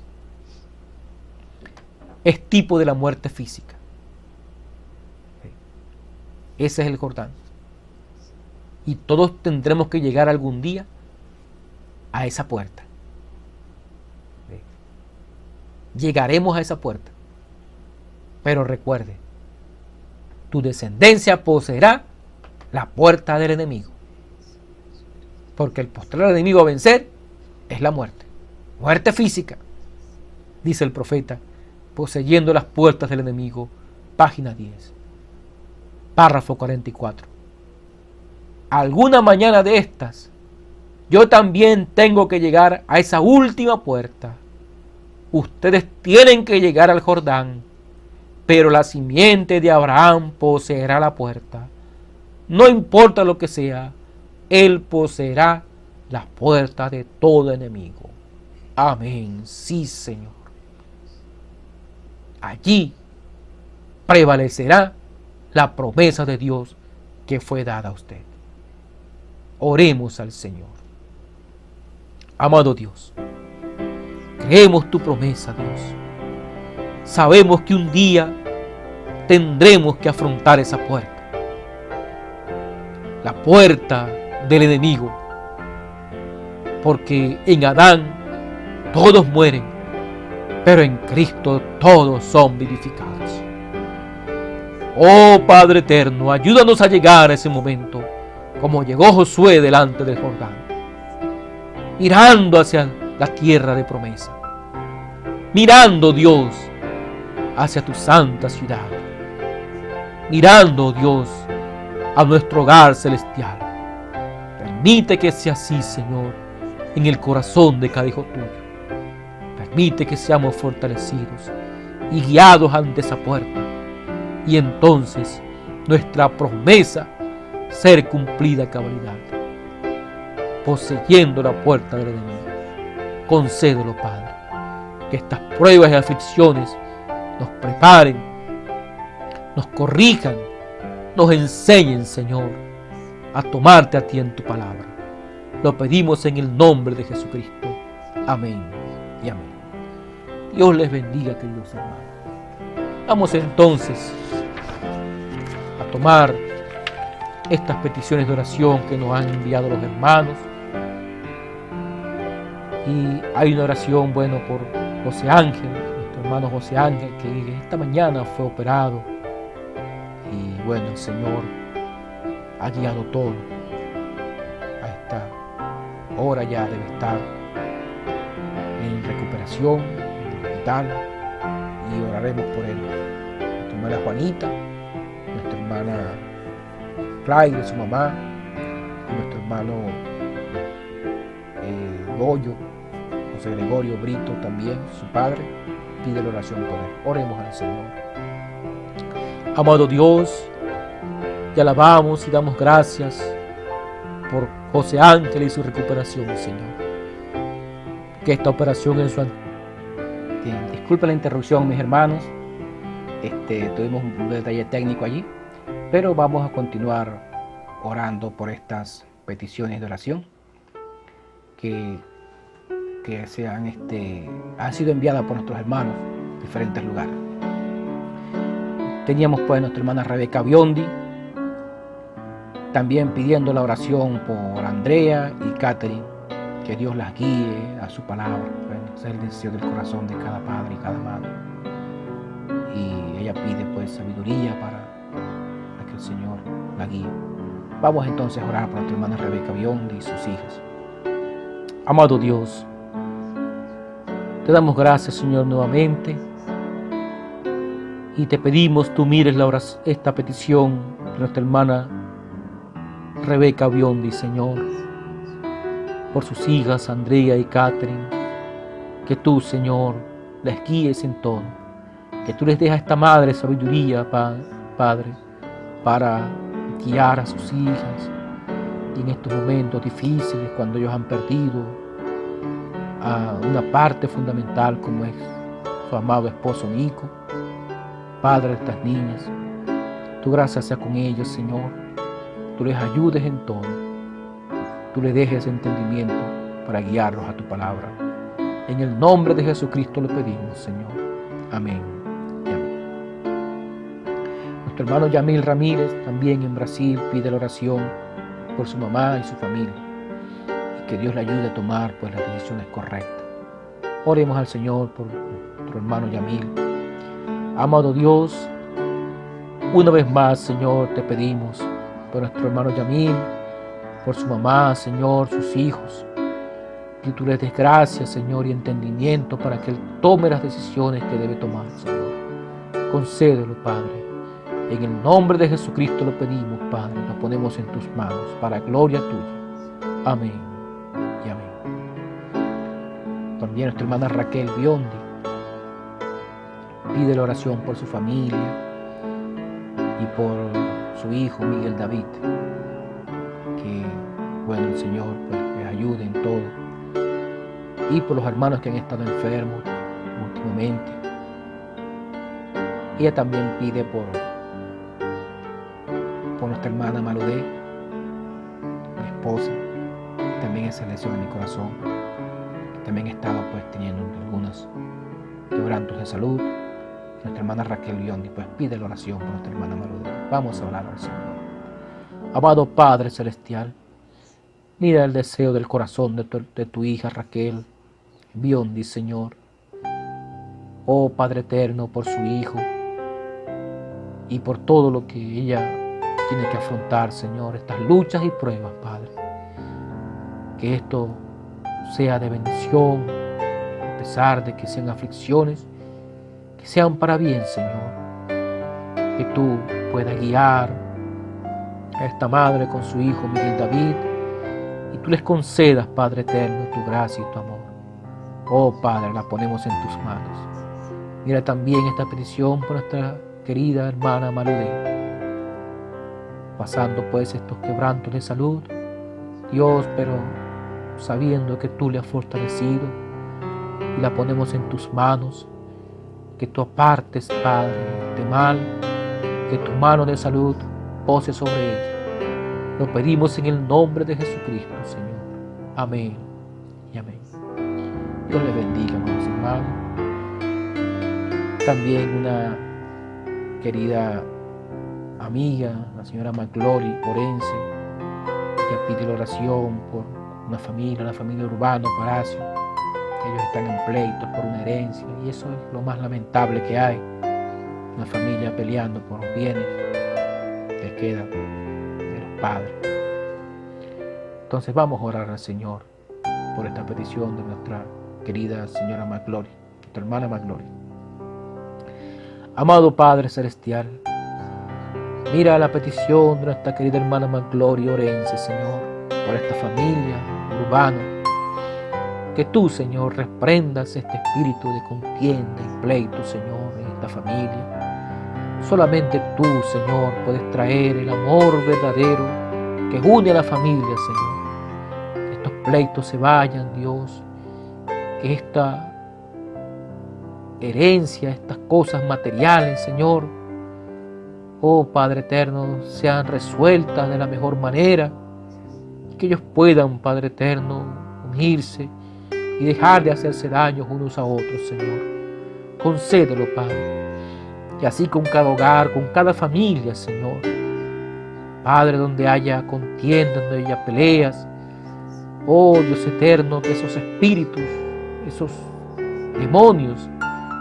es tipo de la muerte física? Ese es el Jordán. Y todos tendremos que llegar algún día a esa puerta. Llegaremos a esa puerta. Pero recuerde, tu descendencia poseerá la puerta del enemigo. Porque el postrer enemigo a vencer es la muerte. Muerte física, dice el profeta, poseyendo las puertas del enemigo, página 10, párrafo 44. Alguna mañana de estas, yo también tengo que llegar a esa última puerta. Ustedes tienen que llegar al Jordán, pero la simiente de Abraham poseerá la puerta. No importa lo que sea, él poseerá las puertas de todo enemigo. Amén. Sí, Señor. Allí prevalecerá la promesa de Dios que fue dada a usted. Oremos al Señor. Amado Dios, creemos tu promesa, Dios. Sabemos que un día tendremos que afrontar esa puerta. La puerta del enemigo. Porque en Adán todos mueren, pero en Cristo todos son vivificados. Oh Padre eterno, ayúdanos a llegar a ese momento, como llegó Josué delante del Jordán, mirando hacia la tierra de promesa, mirando, Dios, hacia tu santa ciudad, mirando, Dios, a nuestro hogar celestial. Permite que sea así, Señor, en el corazón de cada hijo tuyo. Permite que seamos fortalecidos y guiados ante esa puerta, y entonces nuestra promesa ser cumplida a cabalidad, poseyendo la puerta del enemigo. Concédelo, Padre, que estas pruebas y aflicciones nos preparen, nos corrijan, nos enseñen, Señor, a tomarte a ti en tu palabra. Lo pedimos en el nombre de Jesucristo. Amén y amén. Dios les bendiga, queridos hermanos. Vamos entonces a tomar estas peticiones de oración que nos han enviado los hermanos. Y hay una oración, por José Ángel, nuestro hermano José Ángel, que esta mañana fue operado. Y el Señor ha guiado todo. A esta hora ya debe estar en recuperación, en el hospital, y oraremos por él. Nuestra hermana Juanita, nuestra hermana Claire, su mamá, y nuestro hermano Goyo, José Gregorio Brito también, su padre, pide la oración por él. Oremos al Señor. Amado Dios, te alabamos y damos gracias por José Ángel y su recuperación, Señor. Que esta operación en su... Disculpe la interrupción, mis hermanos. Tuvimos un detalle técnico allí, pero vamos a continuar orando por estas peticiones de oración que han sido enviadas por nuestros hermanos en diferentes lugares. Teníamos nuestra hermana Rebeca Biondi, también pidiendo la oración por Andrea y Catherine, que Dios las guíe a su palabra. Ese es el deseo del corazón de cada padre y cada madre. Y ella pide sabiduría para que el Señor la guíe. Vamos entonces a orar por nuestra hermana Rebeca Biondi y sus hijas. Amado Dios, te damos gracias, Señor, nuevamente, y te pedimos tú mires esta petición de nuestra hermana Rebeca Biondi, Señor, por sus hijas Andrea y Catherine, que tú, Señor, les guíes en todo, que tú les dejas a esta madre sabiduría, Padre, para guiar a sus hijas, y en estos momentos difíciles, cuando ellos han perdido a una parte fundamental como es su amado esposo Nico, Padre de estas niñas, tu gracia sea con ellos, Señor, tú les ayudes en todo, tú les dejes entendimiento para guiarlos a tu palabra. En el nombre de Jesucristo lo pedimos, Señor. Amén y amén. Nuestro hermano Yamil Ramírez, también en Brasil, pide la oración por su mamá y su familia, y que Dios le ayude a tomar las decisiones correctas. Oremos al Señor por nuestro hermano Yamil. Amado Dios, una vez más, Señor, te pedimos por nuestro hermano Yamil, por su mamá, Señor, sus hijos, que tú les des gracia, Señor, y entendimiento para que Él tome las decisiones que debe tomar, Señor. Concédelo, Padre. En el nombre de Jesucristo lo pedimos, Padre, lo ponemos en tus manos, para gloria tuya. Amén y amén. También nuestra hermana Raquel Biondi pide la oración por su familia y por su hijo Miguel David, que el Señor les ayude en todo, y por los hermanos que han estado enfermos últimamente. Ella también pide por nuestra hermana Maludé, mi esposa, también esa lesión en mi corazón, que también estaba pues teniendo algunos quebrantos de salud. Nuestra hermana Raquel Yondi pues pide la oración por nuestra hermana Marudí. Vamos a orar al Señor. Amado Padre Celestial, mira el deseo del corazón de tu hija Raquel Biondi, Señor. Oh Padre eterno, por su hijo y por todo lo que ella tiene que afrontar, Señor, estas luchas y pruebas, Padre. Que esto sea de bendición, a pesar de que sean aflicciones, que sean para bien, Señor. Que tú puedas guiar a esta madre con su hijo Miguel David y tú les concedas, Padre eterno, tu gracia y tu amor. Oh Padre, la ponemos en tus manos. Mira también esta petición por nuestra querida hermana Marudí, pasando pues estos quebrantos de salud, Dios, pero sabiendo que tú le has fortalecido y la ponemos en tus manos, que tú apartes, Padre, de mal, que tu mano de salud pose sobre ella. Lo pedimos en el nombre de Jesucristo, Señor. Amén y amén. Dios les bendiga, hermanos y hermanos. También una querida amiga, la señora McGlory Orense, ella pide la oración por una familia, la familia Urbano Palacio. Ellos están en pleitos por una herencia y eso es lo más lamentable que hay. Una familia peleando por los bienes que quedan de los padres. Entonces vamos a orar al Señor por esta petición de nuestra querida señora McGlory, nuestra hermana McGlory. Amado Padre Celestial, mira la petición de nuestra querida hermana McGlory Orense, Señor, por esta familia Urbano. Que tú, Señor, reprendas este espíritu de contienda y pleito, Señor, en esta familia. Solamente tú, Señor, puedes traer el amor verdadero que une a la familia, Señor. Que estos pleitos se vayan, Dios. Que esta herencia, estas cosas materiales, Señor, oh Padre eterno, sean resueltas de la mejor manera. Que ellos puedan, Padre eterno, unirse y dejar de hacerse daños unos a otros, Señor. Concédelo, Padre. Y así con cada hogar, con cada familia, Señor. Padre, donde haya contienda, donde haya peleas. Oh Dios eterno, que esos espíritus, esos demonios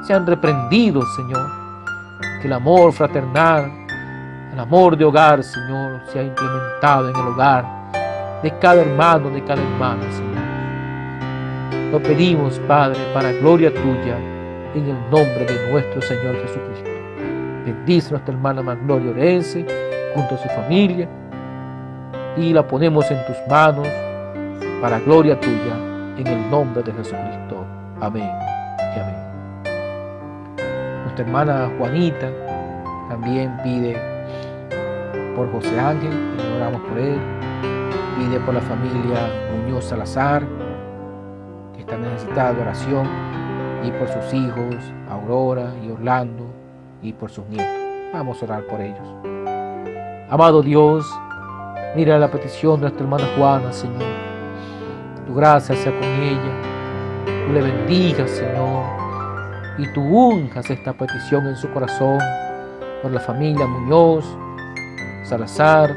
sean reprendidos, Señor. Que el amor fraternal, el amor de hogar, Señor, sea implementado en el hogar de cada hermano, de cada hermana, Señor. Lo pedimos, Padre, para gloria tuya, en el nombre de nuestro Señor Jesucristo. Bendice a nuestra hermana McGlory Orense, junto a su familia, y la ponemos en tus manos, para gloria tuya, en el nombre de Jesucristo. Amén y amén. Nuestra hermana Juanita también pide por José Ángel, y oramos por él. Pide por la familia Muñoz Salazar, que está necesitada de oración, y por sus hijos, Aurora y Orlando, y por sus nietos. Vamos a orar por ellos. Amado Dios, mira la petición de nuestra hermana Juana, Señor. Tu gracia sea con ella. Tú le bendigas, Señor, y tú unjas esta petición en su corazón por la familia Muñoz Salazar.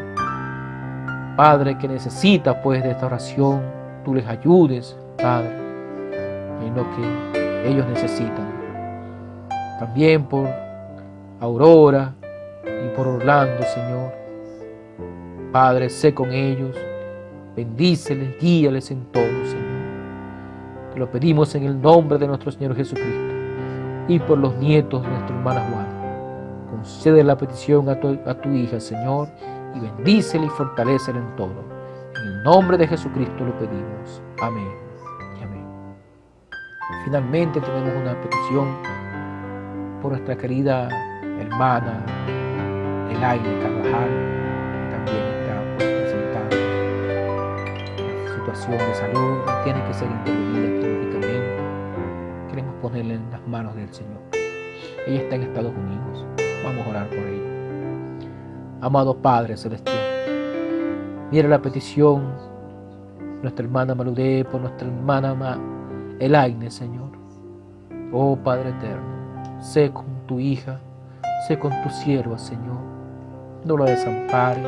Padre, que necesita pues de esta oración, tú les ayudes, Padre, en lo que ellos necesitan. También por Aurora y por Orlando, Señor. Padre, sé con ellos, bendíceles, guíales en todo, Señor. Te lo pedimos en el nombre de nuestro Señor Jesucristo y por los nietos de nuestra hermana Juana. Concede la petición a tu hija, Señor, y bendícela y fortalécela en todo. En el nombre de Jesucristo lo pedimos. Amén y amén. Finalmente tenemos una petición por nuestra querida hermana Elaine Carvajal, que también está presentando una situación de salud y tiene que ser intervenida quirúrgicamente. Queremos ponerla en las manos del Señor. Ella está en Estados Unidos. Vamos a orar por ella. Amado Padre Celestial, Mira la petición de nuestra hermana Maludé, por nuestra hermana Elaine, Señor. Oh Padre eterno, sé con tu hija, sé con tu sierva, Señor. No la desampares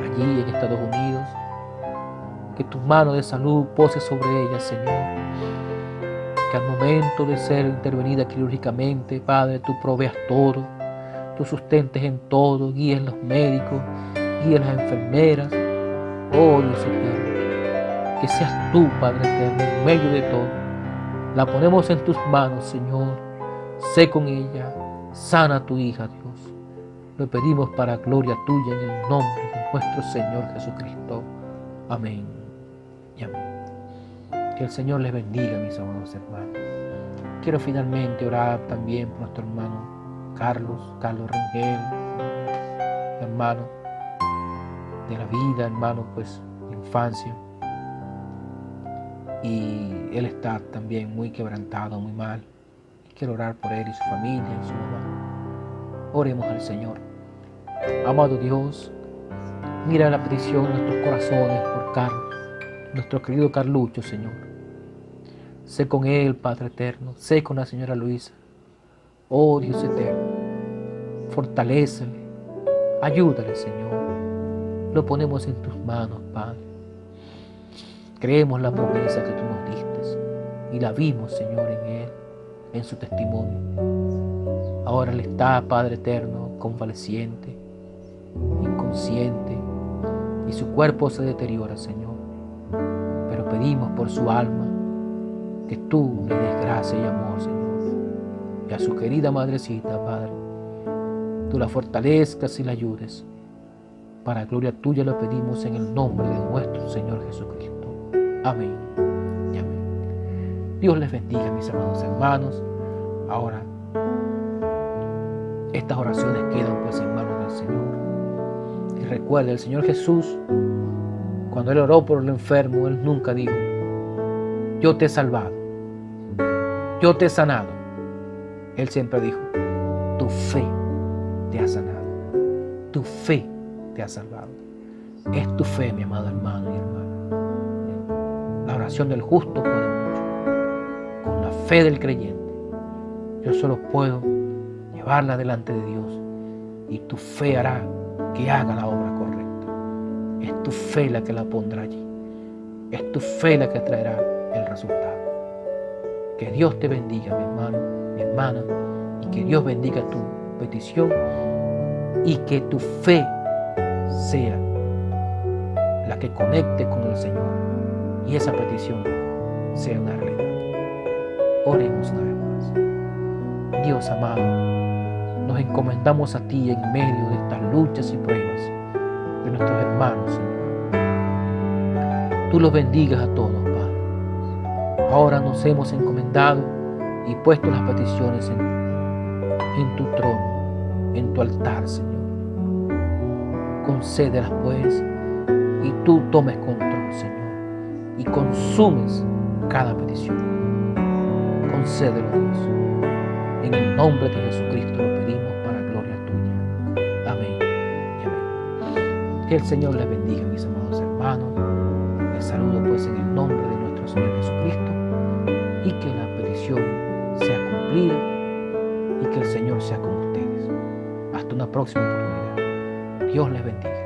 allí en Estados Unidos. Que tu mano de salud pose sobre ella, Señor. Que al momento de ser intervenida quirúrgicamente, Padre, tú proveas todo, tú sustentes en todo, guíes los médicos, guíes las enfermeras. Oh Dios eterno, que seas tú, Padre eterno, en medio de todo. La ponemos en tus manos, Señor. Sé con ella, sana a tu hija, Dios. Lo pedimos para gloria tuya en el nombre de nuestro Señor Jesucristo. Amén y amén. Que el Señor les bendiga, mis amados hermanos. Quiero finalmente orar también por nuestro hermano Carlos Rangel, hermano de la vida, hermano pues de infancia. Y él está también muy quebrantado, muy mal. Quiero orar por él y su familia y su mamá. Oremos al Señor. Amado Dios, mira la petición de nuestros corazones por Carlos, nuestro querido Carlucho, Señor. Sé con él, Padre eterno, sé con la señora Luisa. Oh Dios eterno, fortalécele, ayúdale, Señor. Lo ponemos en tus manos, Padre. Creemos la promesa que tú nos diste y la vimos, Señor, en él, en su testimonio. Ahora él está, Padre eterno, convaleciente, inconsciente, y su cuerpo se deteriora, Señor. Pero pedimos por su alma que tú le des gracia y amor, Señor. Y a su querida madrecita, Padre, tú la fortalezcas y la ayudes. Para gloria tuya lo pedimos en el nombre de nuestro Señor Jesucristo. Amén y amén. Dios les bendiga, mis amados hermanos. Ahora, estas oraciones quedan pues en manos del Señor. Y recuerda, el Señor Jesús, cuando Él oró por el enfermo, Él nunca dijo: yo te he salvado, yo te he sanado. Él siempre dijo: tu fe te ha sanado, tu fe te ha salvado. Es tu fe, mi amado hermano y hermana. La oración del justo puede mucho. Con la fe del creyente, yo solo puedo llevarla delante de Dios, y tu fe hará que haga la obra correcta. Es tu fe la que la pondrá allí. Es tu fe la que traerá el resultado. Que Dios te bendiga, mi hermano, mi hermana, y que Dios bendiga tu petición, y que tu fe sea la que conecte con el Señor y esa petición sea una realidad. Oremos una vez más. Dios amado, nos encomendamos a ti en medio de estas luchas y pruebas de nuestros hermanos, Señor. Tú los bendigas a todos, Padre. Ahora nos hemos encomendado y puesto las peticiones en tu trono, en tu altar, Señor. Concédelas pues, y tú tomes control, Señor, y consumes cada petición. Concédelo, Dios. En el nombre de Jesucristo lo pedimos para gloria tuya. Amén y amén. Que el Señor les bendiga, mis amados hermanos. Les saludo pues en el nombre de nuestro Señor Jesucristo, y que la petición sea cumplida y que el Señor sea con ustedes. Hasta una próxima oportunidad. Dios les bendiga.